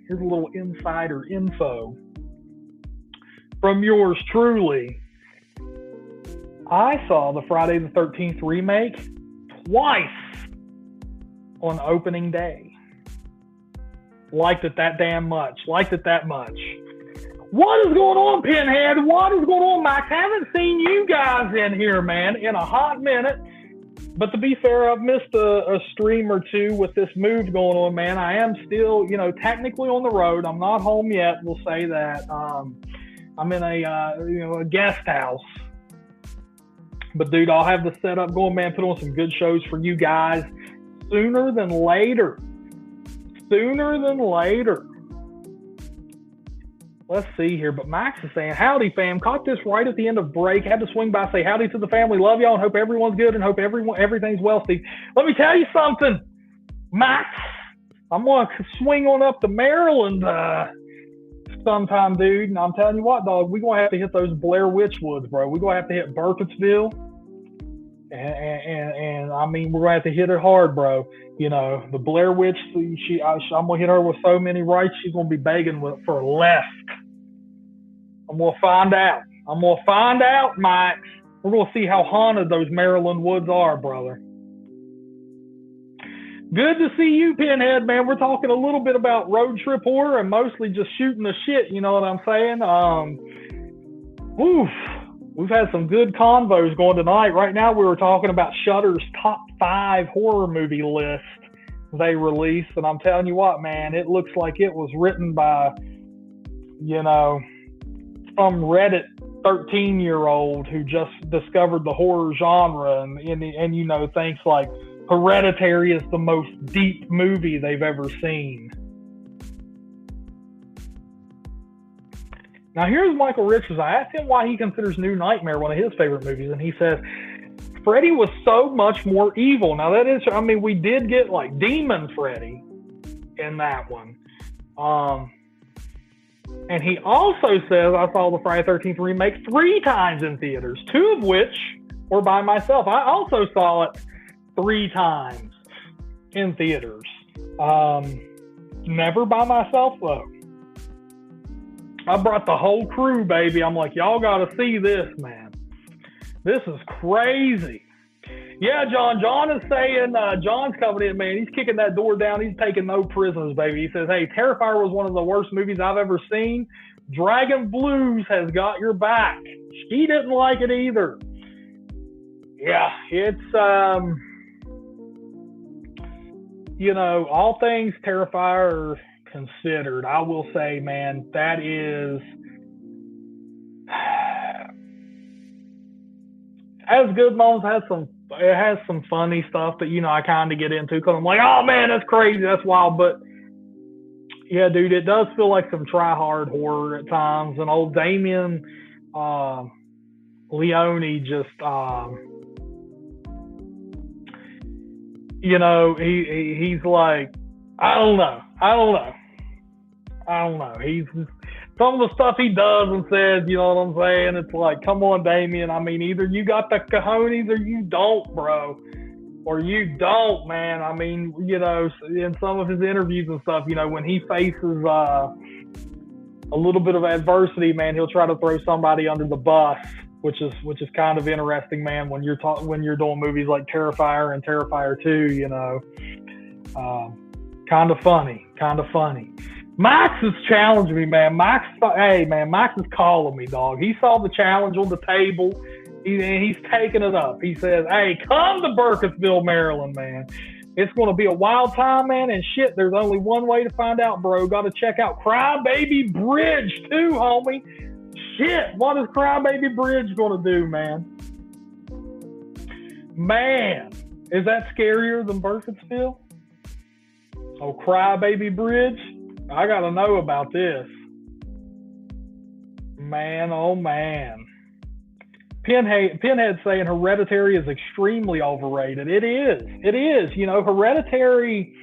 insider info from yours truly. I saw the Friday the 13th remake twice on opening day. Liked it that much. What is going on, Pinhead? What is going on, Max? Haven't seen you guys in here, man, in a hot minute. But to be fair, I've missed a stream or two with this move going on, man. I am still, technically on the road. I'm not home yet. We'll say that. I'm in a guest house. But dude, I'll have the setup going, man. Put on some good shows for you guys sooner than later. Let's see here. But Max is saying, howdy, fam. Caught this right at the end of break. Had to swing by, say howdy to the family. Love y'all and hope everyone's good and hope everything's well, Steve. Let me tell you something, Max. I'm going to swing on up to Maryland sometime, dude. And I'm telling you what, dog, we're going to have to hit those Blair Witch Woods, bro. We're going to have to hit Burkittsville. And I mean, we're going to have to hit it hard, bro. The Blair Witch, I'm going to hit her with so many rights, she's going to be begging for left. I'm going to find out, Max. We're going to see how haunted those Maryland woods are, brother. Good to see you, Pinhead, man. We're talking a little bit about Road Trip Horror and mostly just shooting the shit, you know what I'm saying? We've had some good convos going tonight. Right now, we were talking about Shudder's top 5 horror movie list they released. And I'm telling you what, man, it looks like it was written by, some Reddit 13-year-old who just discovered the horror genre and thinks like Hereditary is the most deep movie they've ever seen. Now, here's Michael Richards. I asked him why he considers New Nightmare one of his favorite movies, and he says, Freddy was so much more evil. Now, that is, we did get, like, Demon Freddy in that one. And he also says, I saw the Friday the 13th remake 3 times in theaters, 2 of which were by myself. I also saw it 3 times in theaters. Never by myself, though. I brought the whole crew, baby. I'm like, y'all got to see this, man. This is crazy. Yeah, John. John is saying, John's coming in, man. He's kicking that door down. He's taking no prisoners, baby. He says, hey, Terrifier was one of the worst movies I've ever seen. Dragon Blues has got your back. She didn't like it either. Yeah, it's, all things Terrifier considered, I will say, man, that is has good moments, it has some funny stuff that I kind of get into because I'm like, oh man, that's crazy, that's wild. But yeah, dude, it does feel like some try hard horror at times. And old Damien Leone just he's like, I don't know. some of the stuff he does and says, you know what I'm saying? It's like, come on, Damien. I mean, either you got the cojones or you don't, bro. Or you don't, man. I mean, you know, in some of his interviews and stuff, you know, when he faces a little bit of adversity, man, he'll try to throw somebody under the bus, which is kind of interesting, man. When you're doing movies like Terrifier and Terrifier 2, you know, kind of funny. Max has challenged me, man. Max is calling me, dog. He saw the challenge on the table. He's taking it up. He says, hey, come to Burkittsville, Maryland, man. It's going to be a wild time, man. And shit, there's only one way to find out, bro. Got to check out Crybaby Bridge, too, homie. Shit, what is Crybaby Bridge going to do, man? Man, is that scarier than Burkittsville? Oh, Crybaby Bridge? I got to know about this. Man, oh, man. Pinhead saying Hereditary is extremely overrated. It is. You know, Hereditary,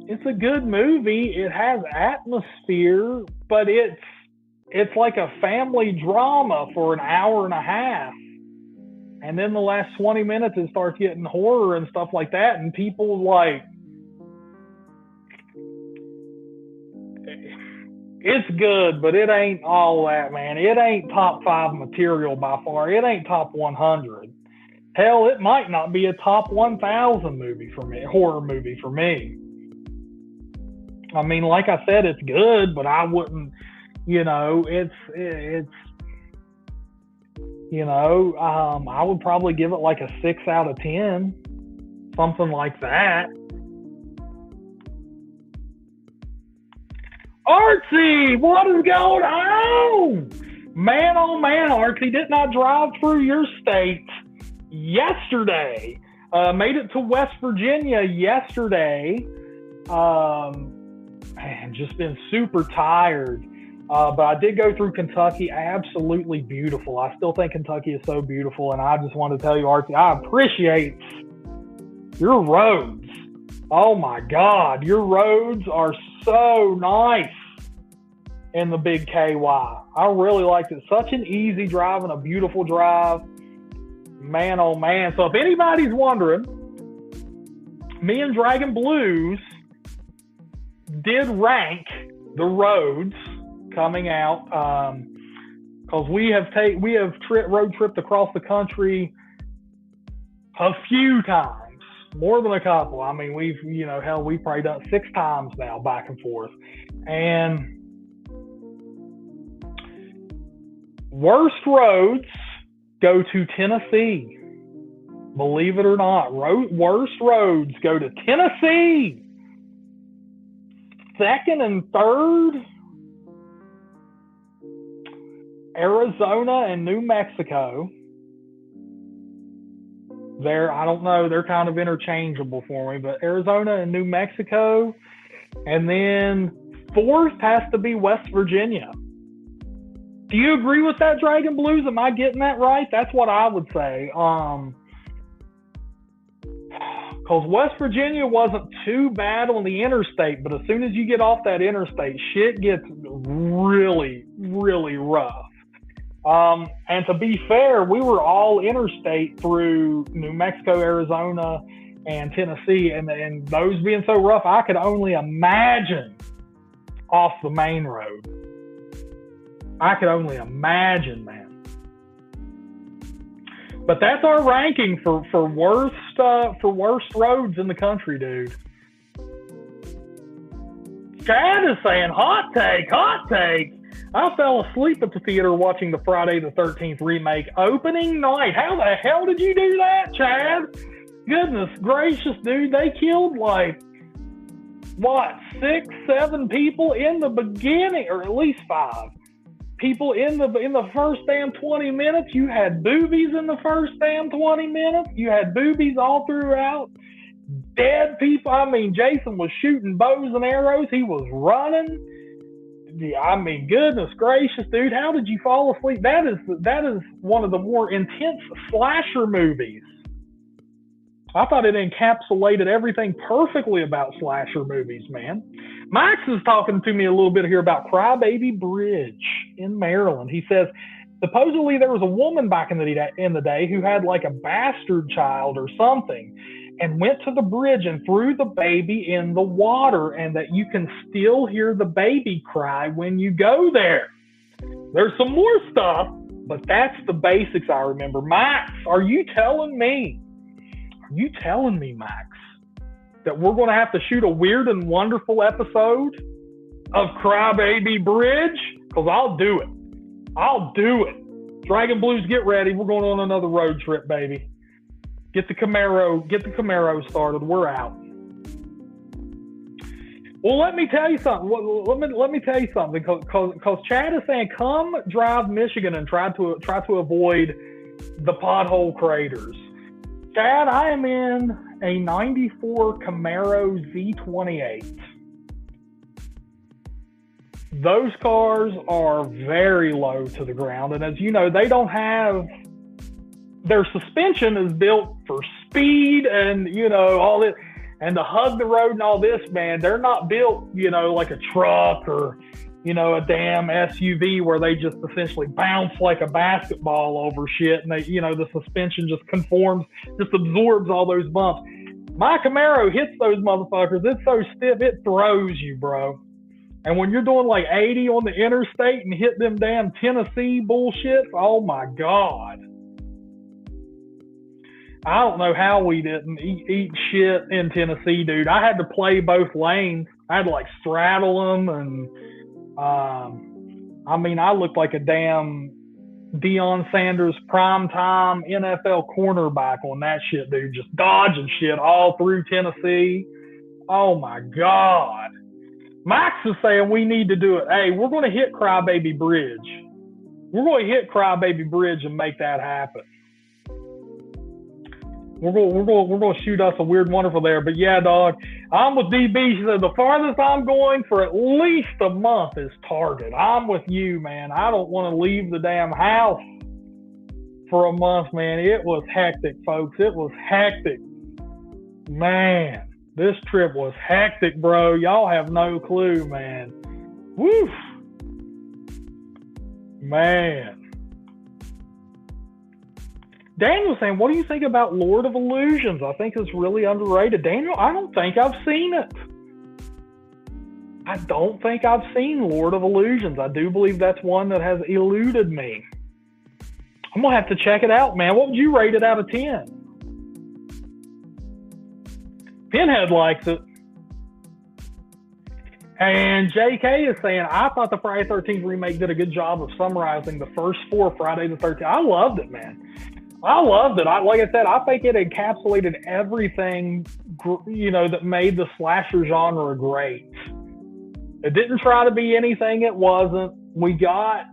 it's a good movie. It has atmosphere, but it's like a family drama for an hour and a half. And then the last 20 minutes, it starts getting horror and stuff like that. And people like, it's good, but it ain't all that, man. It ain't top 5 material by far. It ain't top 100. Hell, it might not be a top 1,000 movie for me, horror movie for me. I mean, like I said, it's good, but I wouldn't, you know, it's you know, I would probably give it like a 6 out of 10, something like that. Artsy, what is going on? Man, oh man, Artsy, didn't I drive through your state yesterday? Made it to West Virginia yesterday. Man, just been super tired. But I did go through Kentucky. Absolutely beautiful. I still think Kentucky is so beautiful. And I just want to tell you, Artsy, I appreciate your roads. Oh my God, your roads are so nice in the big KY. I really liked it. Such an easy drive and a beautiful drive. Man, oh man. So if anybody's wondering, me and Dragon Blues did rank the roads coming out because we have road tripped across the country a few times. More than a couple. I mean, we've probably done 6 times now, back and forth. And worst roads go to Tennessee. Believe it or not, worst roads go to Tennessee. Second and third, Arizona and New Mexico. I don't know, they're kind of interchangeable for me, but Arizona and New Mexico. And then fourth has to be West Virginia. Do you agree with that, Dragon Blues? Am I getting that right? That's what I would say. Because West Virginia wasn't too bad on the interstate, but as soon as you get off that interstate, shit gets really, really rough. And to be fair, we were all interstate through New Mexico, Arizona, and Tennessee, and those being so rough, I could only imagine off the main road. I could only imagine, man. But that's our ranking for worst roads in the country, dude. Chad is saying hot take. I fell asleep at the theater watching the Friday the 13th remake opening night. How the hell did you do that, Chad? Goodness gracious, dude. They killed 6, 7 people in the beginning, or at least 5 people in the first damn 20 minutes. You had boobies in the first damn 20 minutes. You had boobies all throughout. Dead people. I mean, Jason was shooting bows and arrows. He was running. Yeah, I mean, goodness gracious, dude, how did you fall asleep? That is one of the more intense slasher movies I thought it encapsulated everything perfectly about slasher movies, man. Max is talking to me a little bit here about Crybaby Bridge in Maryland. He says supposedly there was a woman back in the day who had like a bastard child or something, and went to the bridge and threw the baby in the water, and that you can still hear the baby cry when you go there. There's some more stuff, but that's the basics I remember. Max, are you telling me, Max, that we're going to have to shoot a weird and wonderful episode of Crybaby Bridge? Because I'll do it. Dragon Blues, get ready. We're going on another road trip, baby. Get the Camaro started. We're out. Well, let me tell you something. Let me tell you something, because Chad is saying, come drive Michigan and try to avoid the pothole craters. Chad, I am in a '94 Camaro Z28. Those cars are very low to the ground, and as you know, they don't have, their suspension is built for speed and, all this, and to hug the road and all this, man. They're not built, like a truck or, a damn SUV where they just essentially bounce like a basketball over shit, and they, the suspension just conforms, just absorbs all those bumps. My Camaro hits those motherfuckers. It's so stiff, it throws you, bro. And when you're doing like 80 on the interstate and hit them damn Tennessee bullshit, oh my God. I don't know how we didn't eat shit in Tennessee, dude. I had to play both lanes. I had to like straddle them, and I looked like a damn Deion Sanders primetime NFL cornerback on that shit, dude. Just dodging shit all through Tennessee. Oh my God. Max is saying we need to do it. Hey, we're going to hit Crybaby Bridge. We're going to hit Crybaby Bridge and make that happen. We're going to shoot us a weird wonderful there. But yeah, dog, I'm with DB. She said the farthest I'm going for at least a month is Target. I'm with you, man. I don't want to leave the damn house for a month, man. It was hectic, folks. It was hectic. Man. This trip was hectic, bro. Y'all have no clue, man. Woo! Man. Daniel's saying, what do you think about Lord of Illusions? I think it's really underrated. Daniel, I don't think I've seen it. I don't think I've seen Lord of Illusions. I do believe that's one that has eluded me. I'm going to have to check it out, man. What would you rate it out of 10? Pinhead likes it. And JK is saying, I thought the Friday the 13th remake did a good job of summarizing the first 4 Friday the 13th. I loved it, man. I loved it. Like I said, I think it encapsulated everything, that made the slasher genre great. It didn't try to be anything it wasn't. We got,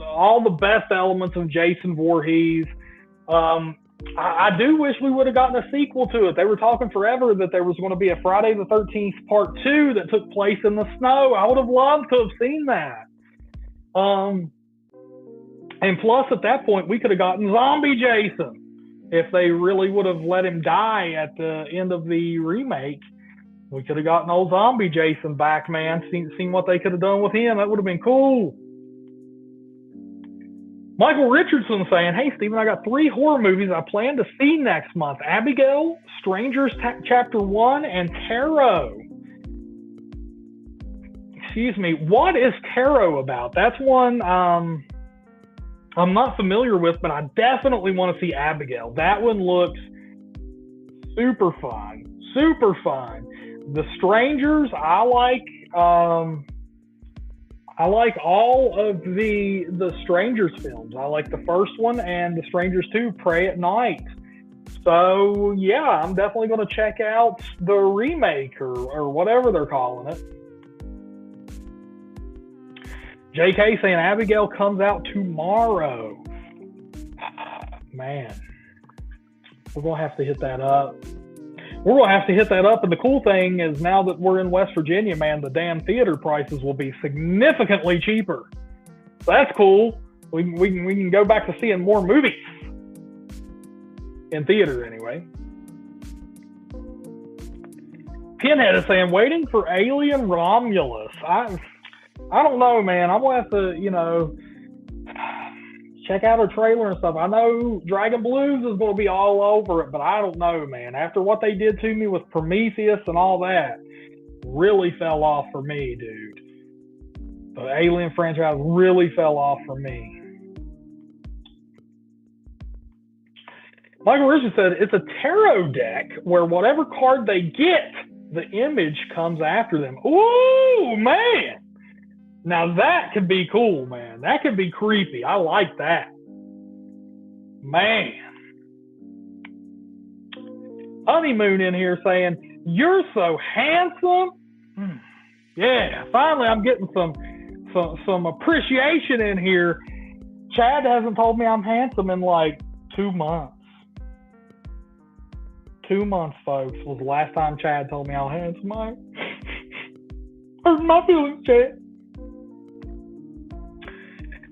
all the best elements of Jason Voorhees. I do wish we would have gotten a sequel to it. They were talking forever that there was going to be a Friday the 13th Part 2 that took place in the snow. I would have loved to have seen that. And plus, at that point, we could have gotten Zombie Jason. If they really would have let him die at the end of the remake, we could have gotten old Zombie Jason back, man. Seen what they could have done with him. That would have been cool. Michael Richardson saying, hey, Steven, I got 3 horror movies I plan to see next month. Abigail, Strangers Chapter 1, and Tarot. Excuse me. What is Tarot about? That's one I'm not familiar with, but I definitely want to see Abigail. That one looks super fun. Super fun. The Strangers, I like all of the Strangers films. I like the first one and the Strangers 2, Pray at Night. So, yeah, I'm definitely going to check out the remake or whatever they're calling it. JK saying Abigail comes out tomorrow. Man, we're going to have to hit that up. And the cool thing is now that we're in West Virginia, man, the damn theater prices will be significantly cheaper. So that's cool. We can go back to seeing more movies. in theater anyway. Pinhead is saying, waiting for Alien Romulus. I don't know, man. I'm going to have to, check out a trailer and stuff. I know Dragon Blues is going to be all over it, but I don't know, man. After what they did to me with Prometheus and all that, really fell off for me, dude. The Alien franchise really fell off for me. Michael Richard said, it's a tarot deck where whatever card they get, the image comes after them. Ooh, man. Now that could be cool, man. That could be creepy. I like that. Man. Honeymoon in here saying, you're so handsome. Yeah, finally I'm getting some appreciation in here. Chad hasn't told me I'm handsome in like 2 months. 2 months, folks, was the last time Chad told me how handsome I am. Hurt my feelings, Chad.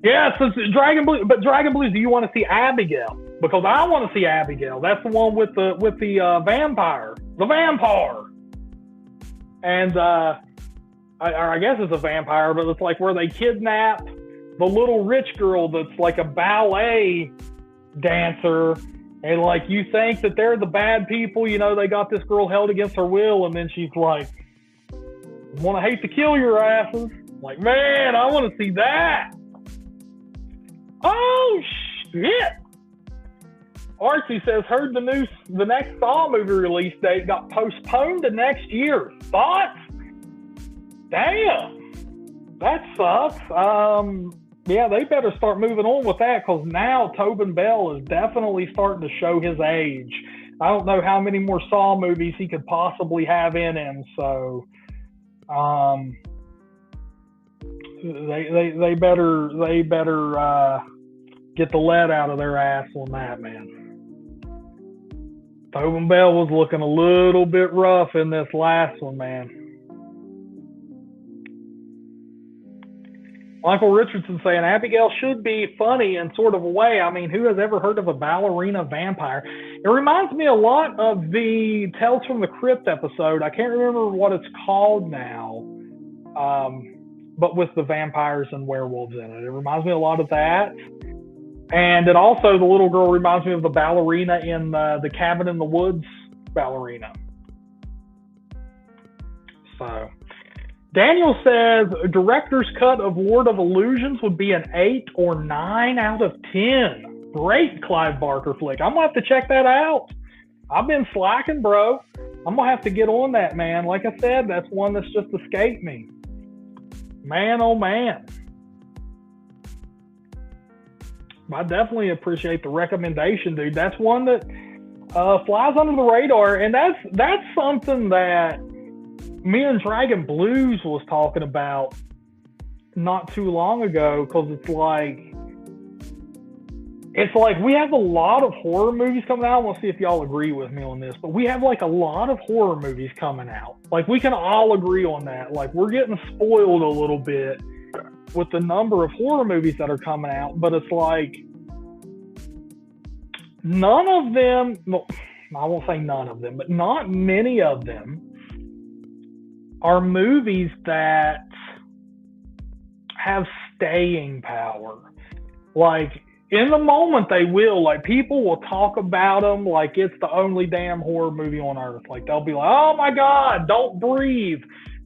Yeah, so Dragon Blues, but Dragon Blues, do you want to see Abigail? Because I want to see Abigail. That's the one with the vampire. The vampire. And I guess it's a vampire, but it's like where they kidnap the little rich girl that's like a ballet dancer. And like you think that they're the bad people, they got this girl held against her will, and then she's like, "Want to hate to kill your asses." Like, man, I want to see that. Oh shit! Archie says, heard the next Saw movie release date got postponed to next year. Thoughts? Damn, that sucks. Yeah, they better start moving on with that, because now Tobin Bell is definitely starting to show his age. I don't know how many more Saw movies he could possibly have in him, so they better get the lead out of their ass on that, man. Tobin Bell was looking a little bit rough in this last one, man. Michael Richardson saying, Abigail should be funny in sort of a way. I mean, who has ever heard of a ballerina vampire? It reminds me a lot of the Tales from the Crypt episode. I can't remember what it's called now, but with the vampires and werewolves in it. It reminds me a lot of that. And it also, the little girl reminds me of the ballerina in the Cabin in the Woods ballerina. So... Daniel says director's cut of Lord of Illusions would be an 8 or 9 out of 10. Great Clive Barker flick. I'm going to have to check that out. I've been slacking, bro. I'm going to have to get on that, man. Like I said, that's one that's just escaped me. Man, oh man. I definitely appreciate the recommendation, dude. That's one that flies under the radar, and that's something that me and Dragon Blues was talking about not too long ago, because it's like we have a lot of horror movies coming out. I want to see if y'all agree with me on this, but we have like a lot of horror movies coming out. Like we can all agree on that. Like we're getting spoiled a little bit with the number of horror movies that are coming out, but it's like none of them, well, I won't say none of them, but not many of them are movies that have staying power. Like in the moment they will, like people will talk about them like it's the only damn horror movie on earth. Like they'll be like, oh my God, Don't Breathe.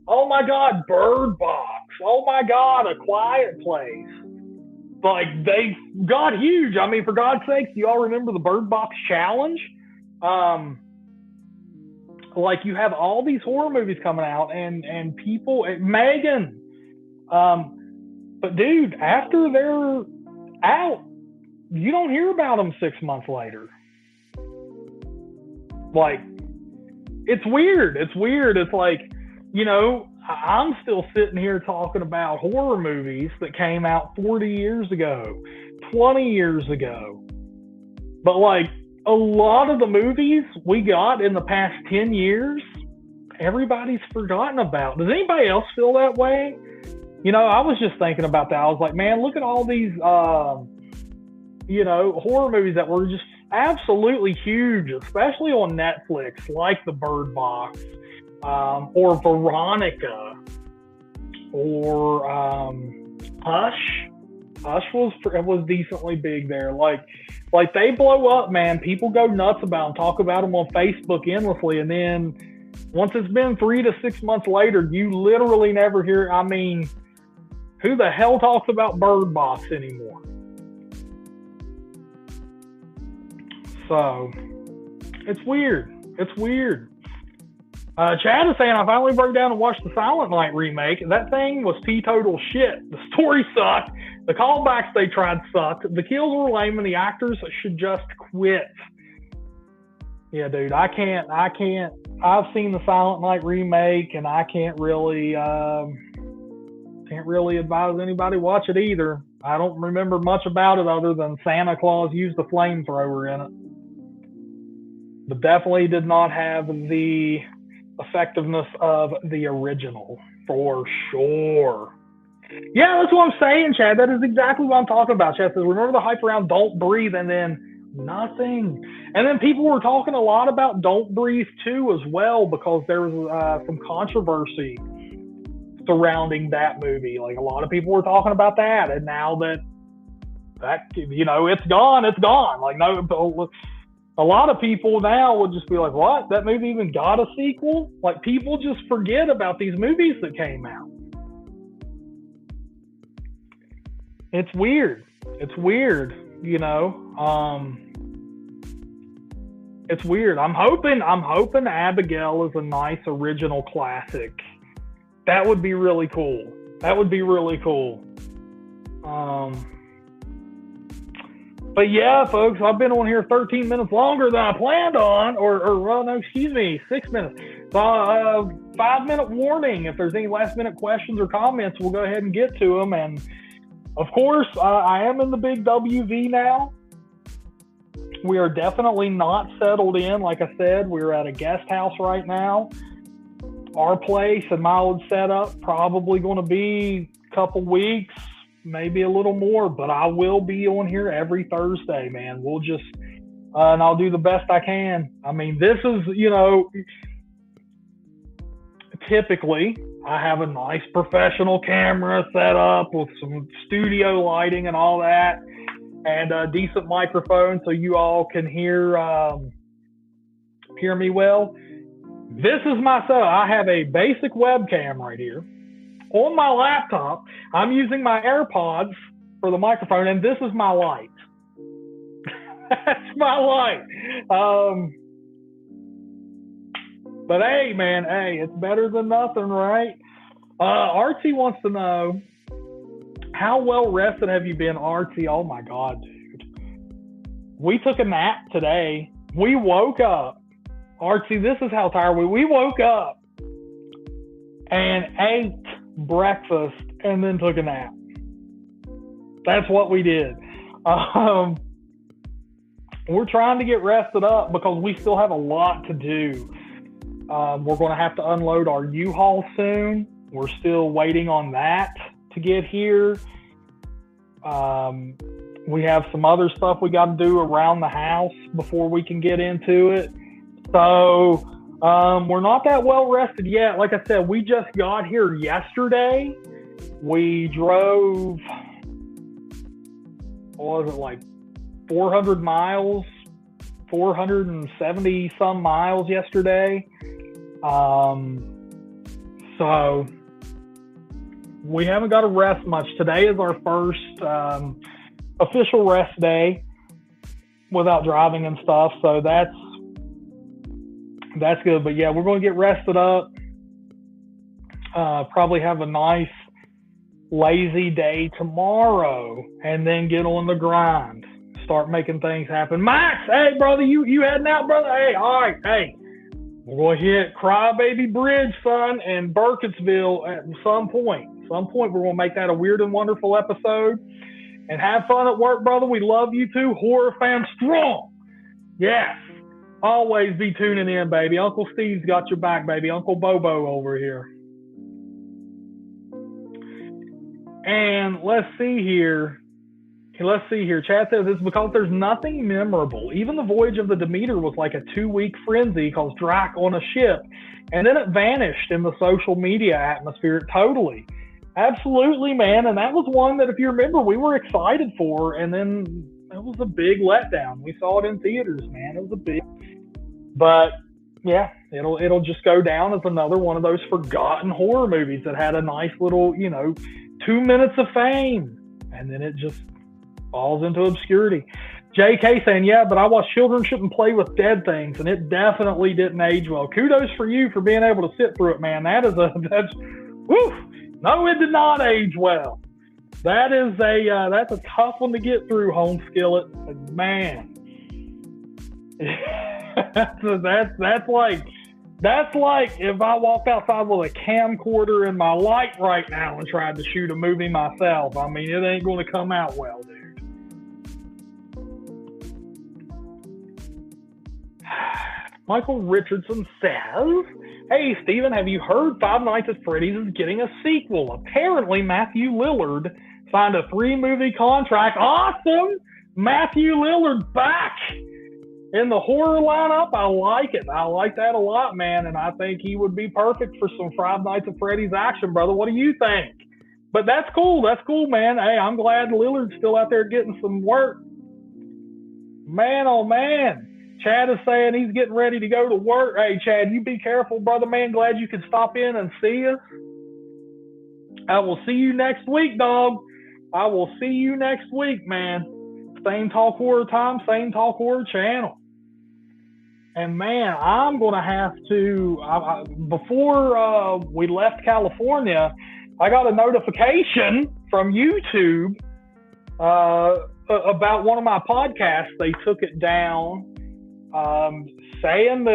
Oh my God, Bird Box. Oh my God, A Quiet Place. Like they got huge. I mean, for God's sakes, do y'all remember the Bird Box Challenge? Like you have all these horror movies coming out and people, Megan, but dude, after they're out, you don't hear about them 6 months later. Like, it's weird. It's like, I'm still sitting here talking about horror movies that came out 40 years ago, 20 years ago. But like, a lot of the movies we got in the past 10 years, everybody's forgotten about. Does anybody else feel that way? I was just thinking about that. I was like, man, look at all these, horror movies that were just absolutely huge, especially on Netflix, like The Bird Box, or Veronica, or Hush. Hush was decently big there. Like they blow up, man. People go nuts about them, talk about them on Facebook endlessly, and then once it's been 3 to 6 months later, you literally never hear. I mean, who the hell talks about Bird Box anymore? So it's weird. It's weird. Chad is saying, I finally broke down and watched the Silent Night remake. That thing was teetotal shit. The story sucked. The callbacks they tried sucked. The kills were lame, and the actors should just quit. Yeah, dude, I can't. I've seen the Silent Night remake, and I can't really advise anybody watch it either. I don't remember much about it other than Santa Claus used a flamethrower in it, but definitely did not have the effectiveness of the original, for sure. Yeah, that's what I'm saying, Chad. That is exactly what I'm talking about. Chad says, remember the hype around Don't Breathe, and then nothing. And then people were talking a lot about Don't Breathe 2 as well, because there was some controversy surrounding that movie. Like, a lot of people were talking about that, and now that it's gone, it's gone. Like, no, a lot of people now would just be like, what? That movie even got a sequel? Like, people just forget about these movies that came out. It's weird. It's weird, It's weird. I'm hoping Abigail is a nice original classic. That would be really cool. But yeah, folks, I've been on here 13 minutes longer than I planned on, or 6 minutes. So, 5-minute warning. If there's any last-minute questions or comments, we'll go ahead and get to them. And of course, I am in the big WV now. We are definitely not settled in. Like I said, we're at a guest house right now. Our place and my old setup probably going to be a couple weeks, maybe a little more, but I will be on here every Thursday, man. We'll just, and I'll do the best I can. I mean, this is, typically I have a nice professional camera set up with some studio lighting and all that, and a decent microphone so you all can hear me well. This is my setup. I have a basic webcam right here. On my laptop, I'm using my AirPods for the microphone, and this is my light. That's my light. But hey, man, it's better than nothing, right? Artsy wants to know, how well rested have you been, Artsy? Oh my God, dude. We took a nap today. We woke up. Artsy, this is how tired we woke up and ate breakfast and then took a nap. That's what we did. We're trying to get rested up because we still have a lot to do. We're going to have to unload our U-Haul soon. We're still waiting on that to get here. We have some other stuff we got to do around the house before we can get into it. So we're not that well rested yet. Like I said, we just got here yesterday. We drove, what was it, like 400 miles, 470 some miles yesterday. So we haven't got to rest much. Today is our first official rest day without driving and stuff. So that's good. But yeah, we're going to get rested up. Probably have a nice lazy day tomorrow, and then get on the grind. Start making things happen. Max, hey brother, you heading out, brother? Hey, all right, hey. We're going to hit Crybaby Bridge, son, and Burkittsville at some point. We're going to make that a weird and wonderful episode. And have fun at work, brother. We love you too. Horror fan strong. Yes. Always be tuning in, baby. Uncle Steve's got your back, baby. Uncle Bobo over here. And let's see here. let's see here. Chad says it's because there's nothing memorable. Even the voyage of the Demeter was like a 2-week frenzy because Drac on a ship, and then it vanished in the social media atmosphere totally. Absolutely, man. And that was one that, if you remember, we were excited for, and then it was a big letdown. We saw it in theaters, man. It was a big, but yeah, it'll just go down as another one of those forgotten horror movies that had a nice little, 2 minutes of fame, and then it just falls into obscurity. JK saying, yeah, but I watched Children Shouldn't Play with Dead Things, and it definitely didn't age well. Kudos for you for being able to sit through it, man. That's whew. No, it did not age well. That's a tough one to get through, Home Skillet. Man. That's like if I walked outside with a camcorder in my light right now and tried to shoot a movie myself. I mean, it ain't going to come out well, dude. Michael Richardson says, hey, Steven, have you heard Five Nights at Freddy's is getting a sequel? Apparently, Matthew Lillard signed a 3-movie contract. Awesome! Matthew Lillard back in the horror lineup. I like it. I like that a lot, man, and I think he would be perfect for some Five Nights at Freddy's action, brother. What do you think? But that's cool. That's cool, man. Hey, I'm glad Lillard's still out there getting some work. Man, oh, man. Chad is saying he's getting ready to go to work. Hey, Chad, you be careful, brother, man. Glad you could stop in and see us. I will see you next week, dog. I will see you next week, man. Same Talk Horror time, same Talk Horror channel. And, man, I'm going to have to, before we left California, I got a notification from YouTube about one of my podcasts. They took it down. Saying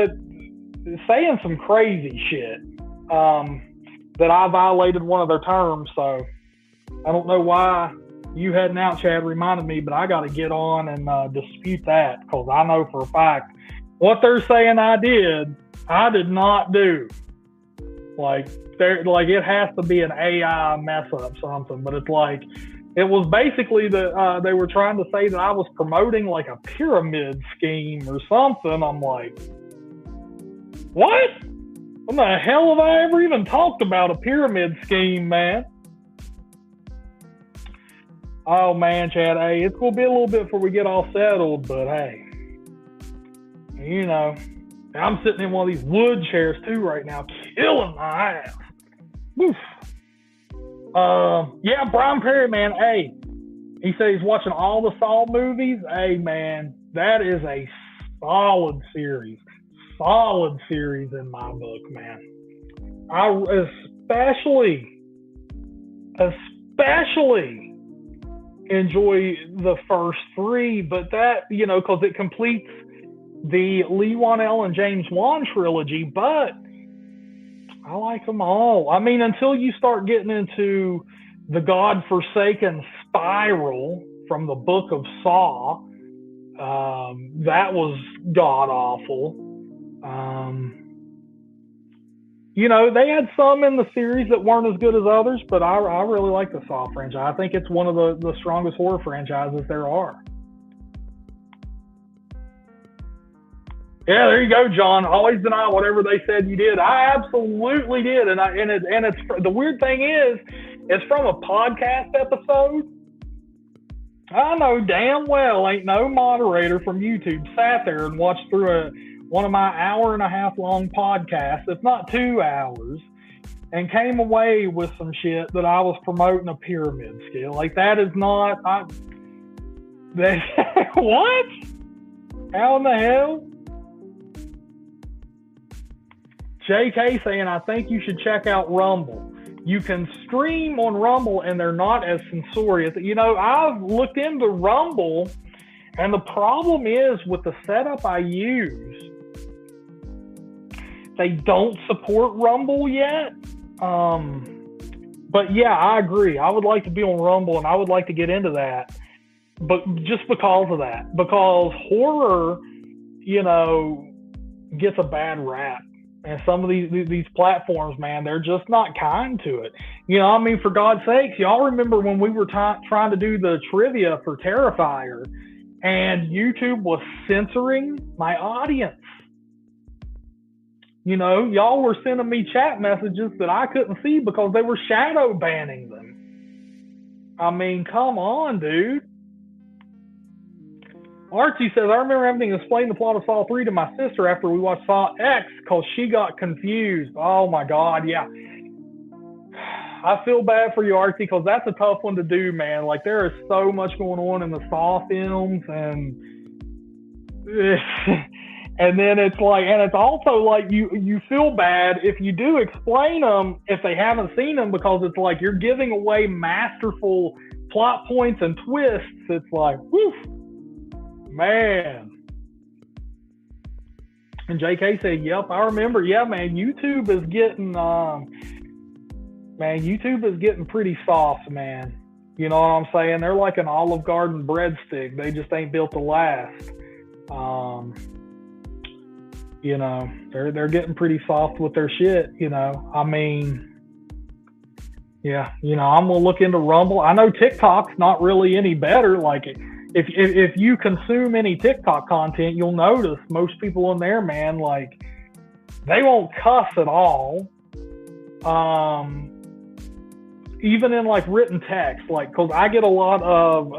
some crazy shit, that I violated one of their terms. So I don't know why you heading out, Chad, reminded me, but I got to get on and dispute that, because I know for a fact what they're saying I did not do. Like it has to be an AI mess up something, but it's like, it was basically that they were trying to say that I was promoting like a pyramid scheme or something. I'm like, what? When the hell have I ever even talked about a pyramid scheme, man? Oh, man, Chad, hey, it's going to be a little bit before we get all settled, but hey, I'm sitting in one of these wood chairs too right now, killing my ass. Woof. Yeah, Brian Perry, man. Hey, he said he's watching all the Saw movies. Hey, man, that is a solid series. Solid series in my book, man. I especially enjoy the first 3, but that, because it completes the Lee Wanell and James Wan trilogy, but I like them all. I mean, until you start getting into the godforsaken spiral from the Book of Saw, that was god-awful. They had some in the series that weren't as good as others, but I really like the Saw franchise. I think it's one of the strongest horror franchises there are. Yeah, there you go, John. Always deny whatever they said you did. I absolutely did, and it's the weird thing is, it's from a podcast episode. I know damn well ain't no moderator from YouTube sat there and watched through one of my 1.5 hour long podcasts, if not 2 hours, and came away with some shit that I was promoting a pyramid scheme. Like, that is not. What? How in the hell? JK saying, I think you should check out Rumble. You can stream on Rumble and they're not as censorious. I've looked into Rumble, and the problem is with the setup I use, they don't support Rumble yet. But yeah, I agree. I would like to be on Rumble, and I would like to get into that. But just because of that, because horror, gets a bad rap. And some of these platforms, man, they're just not kind to it. You know, I mean, for God's sakes, y'all remember when we were trying to do the trivia for Terrifier, and YouTube was censoring my audience. You know, y'all were sending me chat messages that I couldn't see because they were shadow banning them. I mean, come on, dude. Archie says, I remember having to explain the plot of Saw 3 to my sister after we watched Saw X because she got confused. Oh, my God, yeah. I feel bad for you, Archie, because that's a tough one to do, man. Like, there is so much going on in the Saw films, and and then it's like, and it's also like you feel bad if you do explain them if they haven't seen them, because it's like you're giving away masterful plot points and twists. It's like, whew. Man. And JK said, yep, I remember. Yeah, man, YouTube is getting pretty soft, man. You know what I'm saying? They're like an Olive Garden breadstick. They just ain't built to last. You know, they're getting pretty soft with their shit, you know. I mean, yeah, you know, I'm gonna look into Rumble. I know TikTok's not really any better. Like, if you consume any TikTok content, you'll notice most people in there, man, like, they won't cuss at all. Even in like written text, like, cause I get a lot of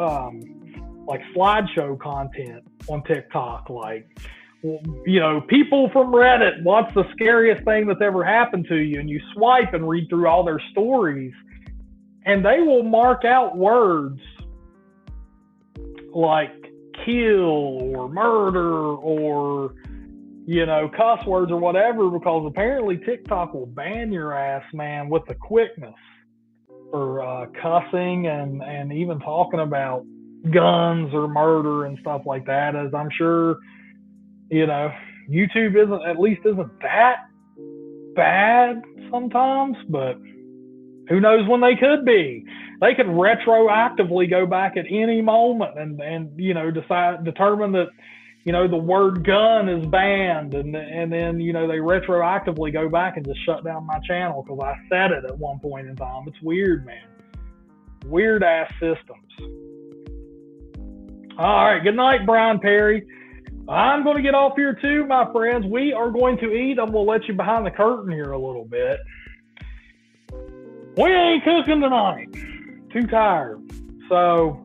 like slideshow content on TikTok, like, you know, people from Reddit, what's the scariest thing that's ever happened to you? And you swipe and read through all their stories, and they will mark out words like kill or murder or, you know, cuss words or whatever, because apparently TikTok will ban your ass, man, with the quickness for cussing and even talking about guns or murder and stuff like that. As I'm sure, you know, YouTube isn't that bad sometimes, but who knows when they could be. They could retroactively go back at any moment and you know, determine that, you know, the word gun is banned, and then, you know, they retroactively go back and just shut down my channel because I said it at one point in time. It's weird, man. Weird ass systems. All right, good night, Brian Perry. I'm going to get off here too, my friends. We are going to eat. I'm going to let you behind the curtain here a little bit. We ain't cooking tonight. Too tired. So,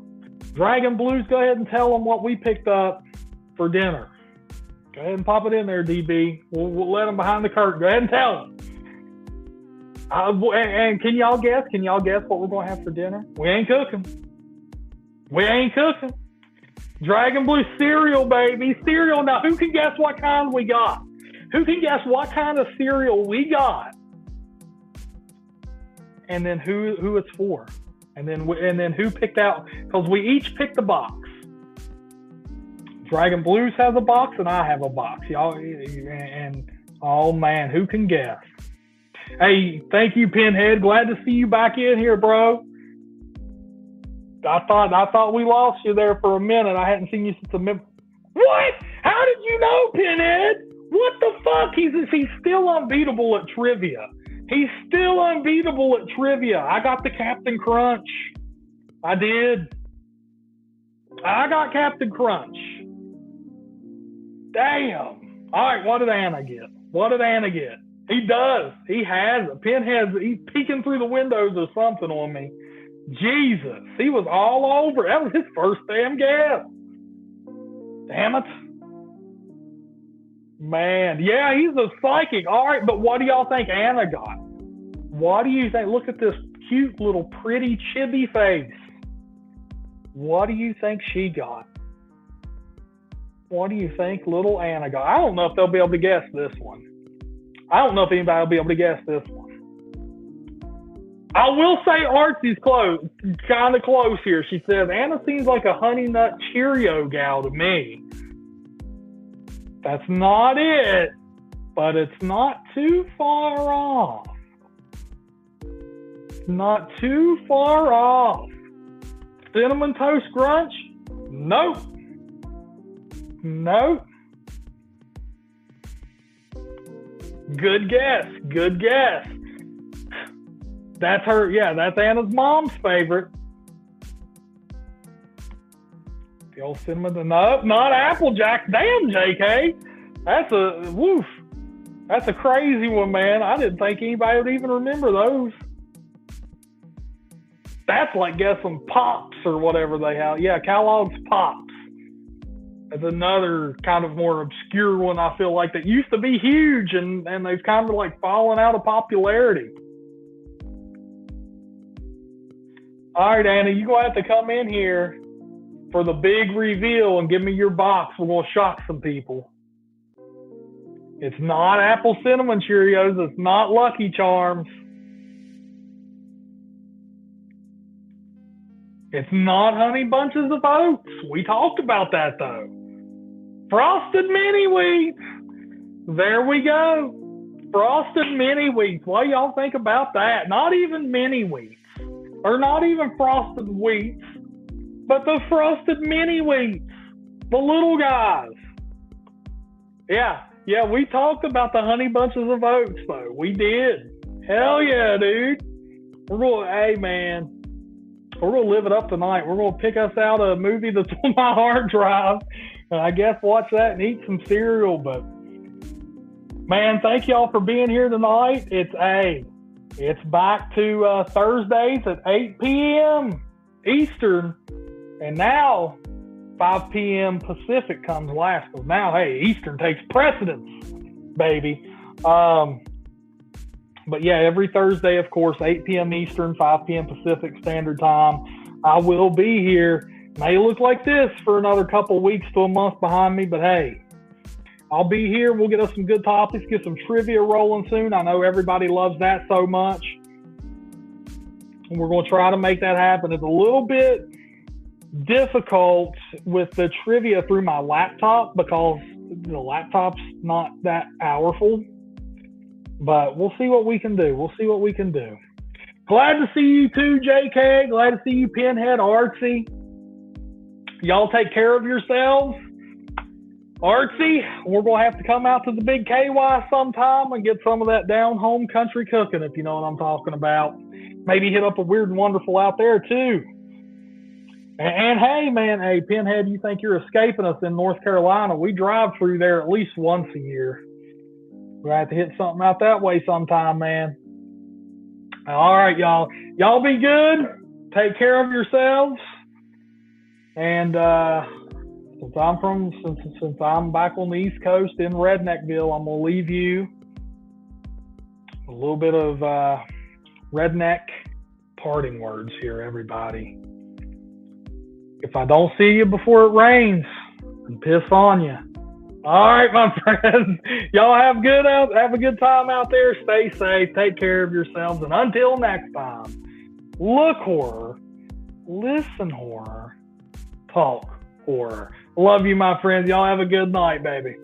Dragon Blues, go ahead and tell them what we picked up for dinner. Go ahead and pop it in there, DB. We'll let them behind the curtain. Go ahead and tell them. And can y'all guess? Can y'all guess what we're going to have for dinner? We ain't cooking. We ain't cooking. Dragon Blue cereal, baby. Cereal. Now, who can guess what kind we got? Who can guess what kind of cereal we got? And then who it's for? And then who picked out? Because we each picked a box. Dragon Blues has a box and I have a box. Y'all, and oh man, who can guess? Hey, thank you, Pinhead. Glad to see you back in here, bro. I thought we lost you there for a minute. I hadn't seen you since What? How did you know, Pinhead? What the fuck? He's still unbeatable at trivia. He's still unbeatable at trivia. I got the Captain Crunch. I did. I got Captain Crunch. Damn. All right, what did Anna get? What did Anna get? He does. He has it. He's peeking through the windows or something on me. Jesus. He was all over. That was his first damn guess. Damn it. Man. Yeah, he's a psychic. All right, but what do y'all think Anna got? What do you think? Look at this cute little pretty chibi face. What do you think she got? What do you think little Anna got? I don't know if they'll be able to guess this one. I don't know if anybody will be able to guess this one. I will say Artsy's close, kind of close here. She says, Anna seems like a Honey Nut Cheerio gal to me. That's not it, but it's not too far off. Not too far off. Cinnamon Toast Crunch? Nope. Nope. Good guess. Good guess. That's her. Yeah, that's Anna's mom's favorite. The old cinnamon. No, not Applejack. Damn, JK. That's a woof. That's a crazy one, man. I didn't think anybody would even remember those. That's like guessing Pops or whatever they have. Yeah, Kellogg's Pops. That's another kind of more obscure one, I feel like, that used to be huge and they've kind of like fallen out of popularity. All right, Anna, you're going to have to come in here for the big reveal and give me your box. We're going to shock some people. It's not Apple Cinnamon Cheerios. It's not Lucky Charms. It's not Honey Bunches of Oats. We talked about that, though. Frosted Mini Wheats. There we go. Frosted Mini Wheats. What do y'all think about that? Not even Mini Wheats. Or not even Frosted Wheats. But the Frosted Mini Wheats. The little guys. Yeah, we talked about the Honey Bunches of Oats, though. We did. Hell yeah, dude. We're going, hey, man. We're going to live it up tonight. We're going to pick us out a movie that's on my hard drive. And I guess watch that and eat some cereal. But, man, thank y'all for being here tonight. It's back to Thursdays at 8 p.m. Eastern. And now 5 p.m. Pacific comes last. So now, hey, Eastern takes precedence, baby. But yeah, every Thursday, of course, 8 p.m. Eastern, 5 p.m. Pacific Standard Time. I will be here. May look like this for another couple weeks to a month behind me, but hey, I'll be here. We'll get us some good topics, get some trivia rolling soon. I know everybody loves that so much. And we're going to try to make that happen. It's a little bit difficult with the trivia through my laptop because the laptop's not that powerful. But we'll see what we can do. Glad to see you too, JK. Glad to see you, Pinhead, Artsy. Y'all take care of yourselves. Artsy, we're going to have to come out to the big KY sometime and get some of that down home country cooking, if you know what I'm talking about. Maybe hit up a Weird and Wonderful out there too. And hey, man, hey, Pinhead, you think you're escaping us in North Carolina? We drive through there at least once a year. We'll have to hit something out that way sometime, man. All right, y'all. Y'all be good. Take care of yourselves. And since I'm back on the East Coast in Redneckville, I'm gonna leave you a little bit of redneck parting words here, everybody. If I don't see you before it rains, I'll piss on you. All right, my friends. Y'all have a good time out there. Stay safe. Take care of yourselves. And until next time, look horror, listen horror, talk horror. Love you, my friends. Y'all have a good night, baby.